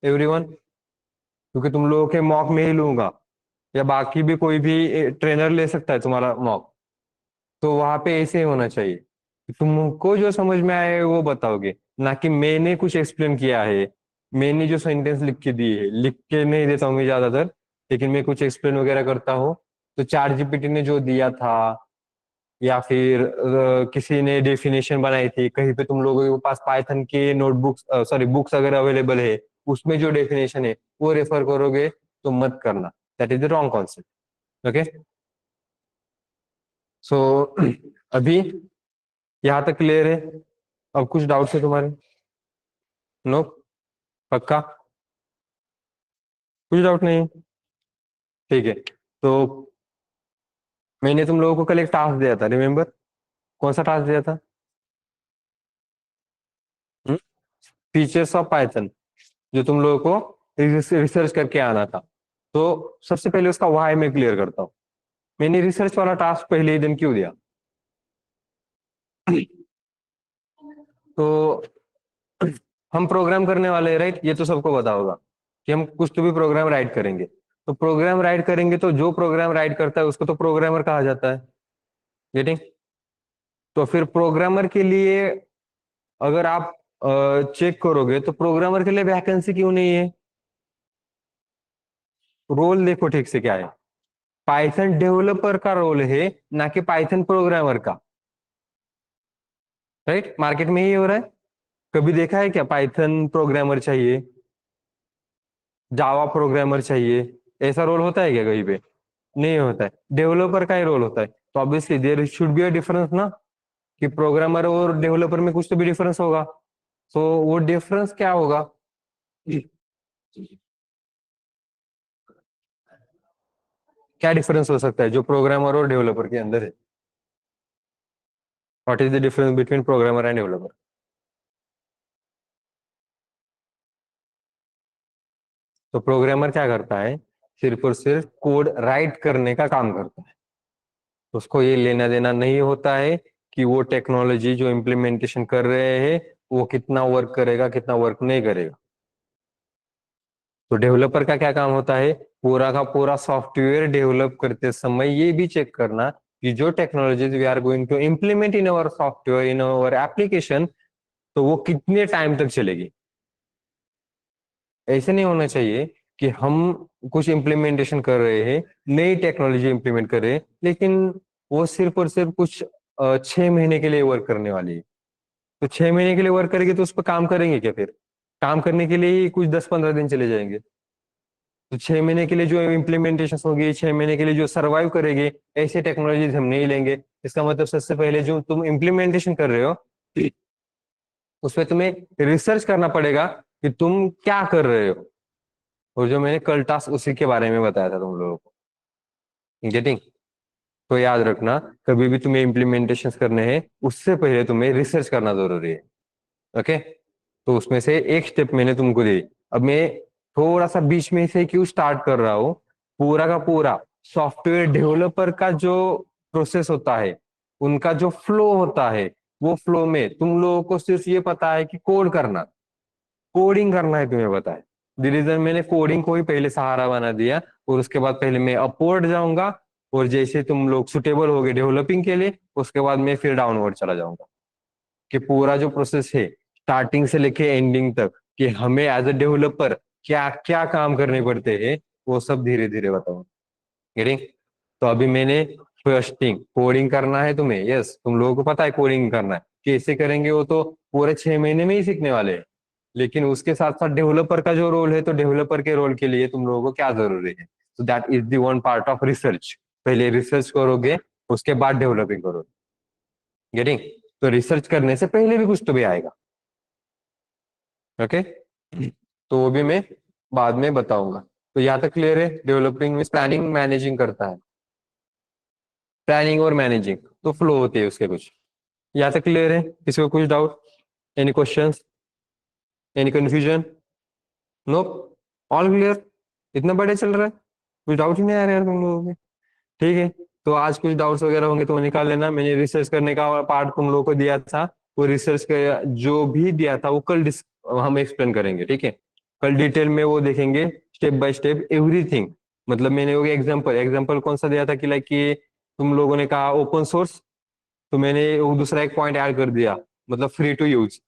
एवरीवन, क्योंकि तुम लोगों के मॉक में ही लूंगा या बाकी भी कोई भी ट्रेनर ले सकता है तुम्हारा मॉक, तो वहां पे ऐसे ही होना चाहिए कि तुमको जो समझ में आए वो बताओगे, ना कि मैंने कुछ एक्सप्लेन किया है, मैंने जो सेंटेंस लिख के दी है, लिख के नहीं देता हूँ मैं ज्यादातर, लेकिन मैं कुछ एक्सप्लेन वगैरह करता हूँ। तो 4 GB ने जो दिया था या फिर किसी ने डेफिनेशन बनाई थी कहीं पे, तुम लोगों के पास पाइथन के नोटबुक्स सॉरी बुक्स अगर अवेलेबल है, उसमें जो डेफिनेशन है वो रेफर करोगे तो मत करना, that is the wrong concept. Okay. So अभी यहाँ तक क्लियर है, अब कुछ डाउट्स है तुम्हारे? नो, पक्का कुछ डाउट नहीं है? ठीक है। तो मैंने तुम लोगों को कल एक टास्क दिया था, रिमेम्बर? कौन सा टास्क दिया था? फीचर्स ऑफ पाइथन, जो तुम लोगों को रिसर्च करके आना था। तो सबसे पहले उसका वाई मैं क्लियर करता हूँ, मैंने रिसर्च वाला टास्क पहले ही दिन क्यों दिया। तो हम प्रोग्राम करने वाले हैं, राइट, ये तो सबको पता होगा कि हम कुछ तो भी प्रोग्राम राइट करेंगे। तो प्रोग्राम राइट करेंगे तो जो प्रोग्राम राइट करता है उसको तो प्रोग्रामर कहा जाता है। गेटिंग। तो फिर प्रोग्रामर के लिए अगर आप चेक करोगे तो प्रोग्रामर के लिए वैकेंसी क्यों नहीं है? रोल देखो ठीक से क्या है, पाइथन डेवलपर का रोल है, ना कि पाइथन प्रोग्रामर का। राइट, मार्केट में ही हो रहा है। कभी देखा है क्या पाइथन प्रोग्रामर चाहिए, जावा प्रोग्रामर चाहिए, ऐसा रोल होता है क्या कहीं पे? नहीं होता है, डेवलपर का ही रोल होता है। तो obviously there should be a difference ना, कि प्रोग्रामर और डेवलपर में कुछ तो भी डिफरेंस होगा। तो वो डिफरेंस क्या होगा? क्या डिफरेंस हो सकता है जो प्रोग्रामर और डेवलपर के अंदर है? What is the difference between programmer end developer? तो प्रोग्रामर क्या करता है, सिर्फ और सिर्फ कोड राइट करने का काम करता है, उसको ये लेना देना नहीं होता है कि वो टेक्नोलॉजी जो इम्प्लीमेंटेशन कर रहे हैं वो कितना वर्क करेगा कितना वर्क नहीं करेगा। तो डेवलपर का क्या काम होता है, पूरा का पूरा सॉफ्टवेयर डेवलप करते समय ये भी चेक करना कि जो technologies we are going to implement in our software, in our application, तो वो कितने टाइम तक चलेगी। ऐसे नहीं होना चाहिए कि हम कुछ इम्प्लीमेंटेशन कर रहे हैं, नई टेक्नोलॉजी इम्प्लीमेंट कर रहे हैं, लेकिन वो सिर्फ और सिर्फ कुछ 6 महीने के लिए वर्क करने वाली है। तो 6 महीने के लिए वर्क करेंगे तो उस पर काम करेंगे क्या फिर? काम करने के लिए ही कुछ 10-15 दिन चले जाएंगे। तो 6 महीने के लिए जो इम्प्लीमेंटेशन होगी, 6 महीने के लिए जो सर्वाइव करेगी, ऐसी टेक्नोलॉजीज हम नहीं लेंगे। इसका मतलब सबसे पहले जो तुम इम्प्लीमेंटेशन कर रहे हो उसमें तुम्हें रिसर्च करना पड़ेगा कि तुम क्या कर रहे हो। और जो मैंने कल टास्क उसी के बारे में बताया था तुम लोगों को। गेटिंग? तो याद रखना, कभी भी तुम्हें इम्प्लीमेंटेशन करने हैं उससे पहले तुम्हें रिसर्च करना जरूरी है। ओके? तो उसमें से एक स्टेप मैंने तुमको दी। अब मैं थोड़ा सा बीच में से क्यों स्टार्ट कर रहा हूँ, पूरा का पूरा सॉफ्टवेयर डेवलपर का जो प्रोसेस होता है, उनका जो फ्लो होता है, वो फ्लो में तुम लोगों को सिर्फ ये पता है कि कोड करना, कोडिंग करना है तुम्हें पता है। द रीजन मैंने कोडिंग को ही पहले सहारा बना दिया, और उसके बाद पहले मैं अपवर्ड जाऊंगा, और जैसे तुम लोग सुटेबल हो गए डेवलपिंग के लिए, उसके बाद मैं फिर डाउनवर्ड चला जाऊंगा। कि पूरा जो प्रोसेस है स्टार्टिंग से लेके एंडिंग तक, कि हमें एज अ डेवलपर क्या क्या काम करने पड़ते हैं, वो सब धीरे धीरे बताऊंगा। गेटिंग? तो अभी मैंने फर्स्ट थिंग कोडिंग करना है तुम्हें, यस तुम लोगों को पता है कोडिंग करना है, कैसे करेंगे वो तो पूरे 6 महीने में ही सीखने वाले हैं। लेकिन उसके साथ साथ डेवलपर का जो रोल है, तो डेवलपर के रोल के लिए तुम लोगों को क्या जरूरी है, तो that is the one part of research. पहले रिसर्च करोगे, उसके बाद डेवलपिंग करोगे। गेटिंग? तो रिसर्च करने से पहले भी कुछ तो भी आएगा। ओके? तो वो भी मैं बाद में बताऊंगा। तो यहाँ तक क्लियर है? डेवलपिंग में प्लानिंग मैनेजिंग करता है, प्लानिंग और मैनेजिंग तो फ्लो होती है उसके कुछ। यहाँ तक क्लियर है? किसी को कुछ doubt, any questions, any confusion? No? All clear? इतना बड़े चल रहा है, कुछ डाउट ही नहीं आ रहा यार तुम लोगों को। ठीक है, तो आज कुछ डाउट्स वगैरह होंगे तो निकाल लेना। मैंने रिसर्च करने का पार्ट तुम लोगों को दिया था, वो रिसर्च का जो भी दिया था वो कल हम एक्सप्लेन करेंगे, ठीक है? कल डिटेल में वो देखेंगे, स्टेप बाय स्टेप एवरीथिंग। मतलब मैंने वो एग्जांपल एग्जांपल कौन सा दिया था कि लाइक कि तुम लोगों ने कहा ओपन सोर्स, तो मैंने वो दूसरा एक पॉइंट ऐड कर दिया, मतलब फ्री टू यूज।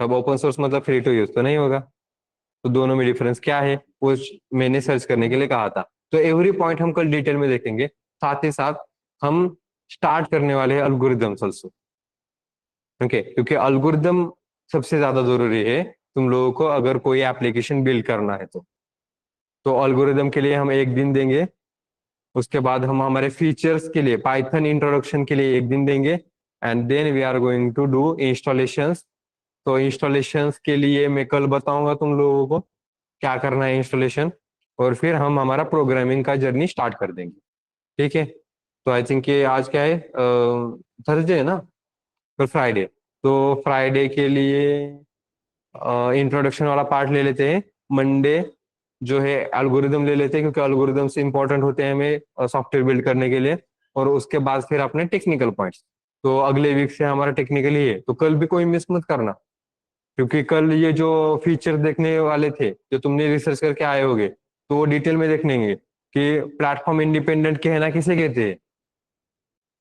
अब ओपन सोर्स मतलब फ्री टू यूज तो नहीं होगा। तो दोनों में डिफरेंस क्या है वो मैंने सर्च करने के लिए कहा था। तो एवरी पॉइंट हम कल डिटेल में देखेंगे। साथ ही साथ हम स्टार्ट करने वाले हैं अल्गोरिदम्स ऑल्सो। ओके? क्योंकि अल्गोरिदम सबसे ज्यादा जरूरी है तुम लोगों को अगर कोई एप्लीकेशन बिल्ड करना है तो अल्गोरिदम के लिए हम एक दिन देंगे। उसके बाद हम हमारे फीचर्स के लिए पाइथन इंट्रोडक्शन के लिए एक दिन देंगे। And then we are going to do installations. तो इंस्टॉलेशंस के लिए मैं कल बताऊंगा तुम लोगों को क्या करना है इंस्टॉलेशन। और फिर हम हमारा प्रोग्रामिंग का जर्नी स्टार्ट कर देंगे। ठीक है? तो आई थिंक ये आज क्या है, थर्सडे है ना? फिर फ्राइडे। तो फ्राइडे के लिए इंट्रोडक्शन वाला पार्ट ले लेते हैं। मंडे जो है एल्गोरिदम ले लेते हैं, क्योंकि एल्गोरिदम से इंपॉर्टेंट होते हैं हमें सॉफ्टवेयर बिल्ड करने के लिए। और उसके बाद फिर अपने टेक्निकल पॉइंट्स। तो अगले वीक से हमारा टेक्निकल ही है, तो कल भी कोई मिस मत करना। क्योंकि कल ये जो फीचर देखने वाले थे जो तुमने रिसर्च करके आए होगे, तो वो डिटेल में देखेंगे कि प्लेटफॉर्म इंडिपेंडेंट कहना किसे कहते हैं।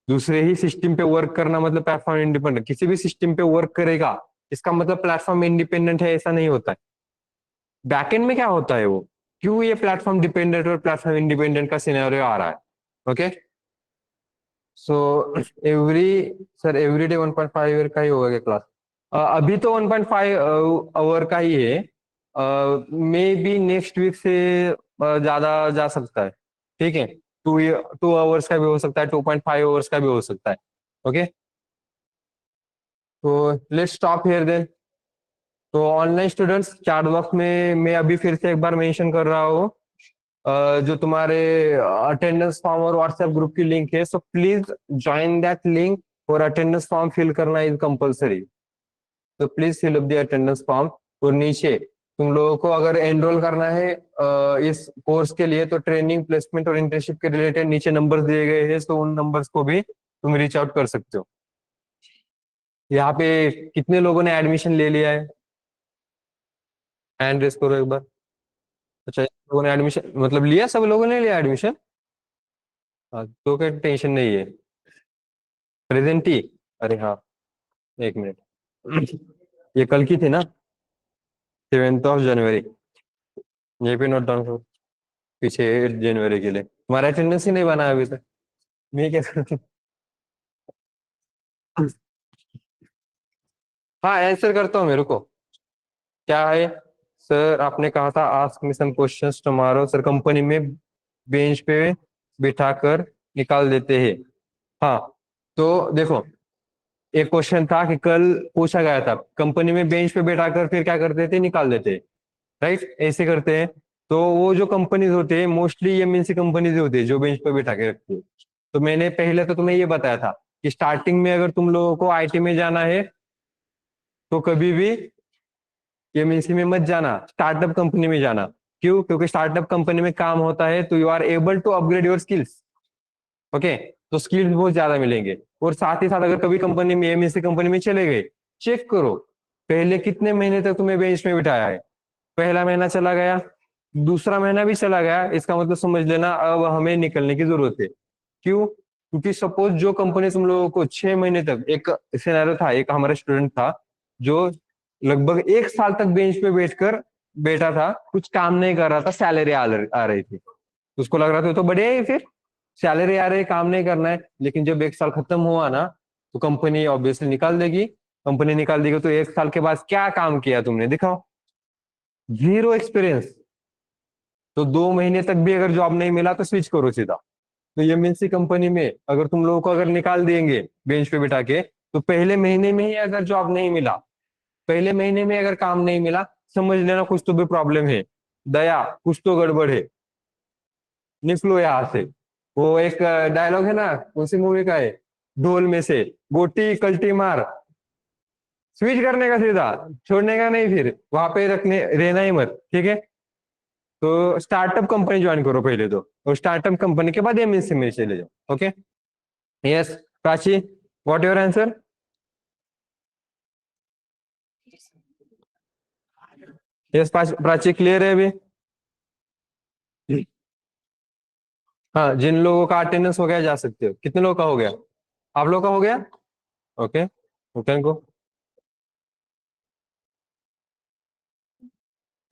दूसरे ही सिस्टम पे वर्क करना मतलब प्लेटफॉर्म इंडिपेंडेंट। किसी भी सिस्टम पे वर्क करेगा इसका मतलब प्लेटफॉर्म इंडिपेंडेंट है, ऐसा नहीं होता है। बैकएंड में क्या होता है वो, क्यों ये प्लेटफॉर्म डिपेंडेंट और प्लेटफॉर्म इंडिपेंडेंट का सिनेरियो आ रहा है। Okay? So every sir every day 1.5 hour का ही होगा क्या क्लास? अभी तो 1.5 आवर का ही है। मे बी नेक्स्ट वीक से ज्यादा जा सकता है। ठीक है? 2 आवर्स का भी हो सकता है, 2.5 आवर्स का भी हो सकता है। ओके? तो लेट्स स्टॉप हियर देन। तो ऑनलाइन स्टूडेंट्स चैट बॉक्स में मैं अभी फिर से एक बार मेंशन कर रहा हूँ, जो तुम्हारे अटेंडेंस फॉर्म और व्हाट्सएप ग्रुप की लिंक है, so please join that link. और अटेंडेंस फॉर्म फिल करना इज कंपलसरी। तो please fill up the attendance form. और नीचे तुम लोगों को अगर एनरोल करना है इस कोर्स के लिए, तो ट्रेनिंग प्लेसमेंट और इंटर्नशिप के रिलेटेड नीचे नंबर्स दिए गए हैं, तो उन नंबर्स को भी तुम रीच आउट कर सकते हो। यहाँ पे कितने लोगों ने एडमिशन ले लिया है? हैंड रेस करो एक बार। अच्छा, लोगों ने एडमिशन मतलब लिया, सब लोगों ने लिया एडमिशन? हाँ, तो क्या टेंशन नहीं है। प्रेजेंट ही। अरे हाँ, एक मिनट। ये कल की थी ना, 7 जनवरी। ये भी नोट डाउन करो पीछे, 8 जनवरी के लिए। तुम्हारा अटेंडेंस ही नहीं बना अभी तक, मैं क्या करूँ? हाँ, आंसर करता हूँ, मेरे को क्या है। सर आपने कहा था ask me some questions tomorrow, sir company में बेंच पे बिठाकर निकाल देते हैं। हाँ, तो देखो, एक क्वेश्चन था कि कल पूछा गया था कंपनी में बेंच पे बैठाकर फिर क्या करते थे, निकाल देते, राइट, ऐसे करते हैं। तो वो जो कंपनीज होते हैं मोस्टली एमएनसी कंपनीज होती है जो बेंच पे बैठा के रखती है। तो मैंने पहले तो तुम्हें ये बताया था कि स्टार्टिंग में अगर तुम लोगों को आईटी में जाना है तो कभी भी एमएनसी में मत जाना, स्टार्टअप कंपनी में जाना। क्यों? क्योंकि स्टार्टअप कंपनी में काम होता है तो you are able to upgrade your skills. Okay, तो स्किल्स बहुत ज्यादा मिलेंगे। और साथ ही साथ अगर कभी कंपनी में एमएनसी कंपनी में चले गए, चेक करो पहले कितने महीने तक तुम्हें बेंच में बिठाया है। पहला महीना चला गया, दूसरा महीना भी चला गया, इसका मतलब समझ लेना अब हमें निकलने की जरूरत है। क्यों? क्योंकि सपोज जो कंपनी तुम लोगों को 6 महीने तक, एक सिनेरियो था, एक हमारा स्टूडेंट था जो लगभग 1 साल तक बेंच पे बैठकर बैठा था, कुछ काम नहीं कर रहा था, सैलरी आ रही थी, उसको लग रहा था तो बढ़िया ही, फिर सैलरी आ रही है, काम नहीं करना है। लेकिन जब 1 साल खत्म हुआ ना, तो कंपनी ऑब्वियसली निकाल देगी। कंपनी निकाल देगी तो 1 साल के बाद क्या काम किया तुमने, दिखाओ, जीरो एक्सपीरियंस। तो 2 महीने तक भी अगर जॉब नहीं मिला तो स्विच करो सीधा। तो एमएनसी कंपनी में अगर तुम लोगों को अगर निकाल देंगे बेंच पे बिठा के, तो पहले महीने में ही अगर जॉब नहीं मिला, पहले महीने में अगर काम नहीं मिला, समझ लेना कुछ तो भी प्रॉब्लम है, दया कुछ तो गड़बड़ है, निकलो यहाँ से। वो एक डायलॉग है ना, कौन सी मूवी का है, ढोल में से, गोटी कल्टी मार, स्विच करने का सीधा, छोड़ने का नहीं, फिर वहां पे रखने रहना ही मत, ठीक है। तो स्टार्टअप कंपनी ज्वाइन करो पहले तो, और स्टार्टअप कंपनी के बाद एमएनसी में चले जाओ। Okay, yes Prachi, what your answer? Yes Prachi, clear है अभी? हाँ, जिन लोगों का अटेंडेंस हो गया जा सकते हो। कितने लोगों का हो गया? आप लोगों का हो गया? Okay, you can go.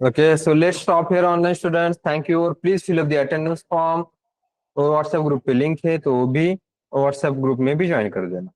Okay, so let's stop here online students. Thank you और please fill up the attendance form। और व्हाट्सएप ग्रुप पे लिंक है तो वो भी व्हाट्सएप ग्रुप में भी ज्वाइन कर देना।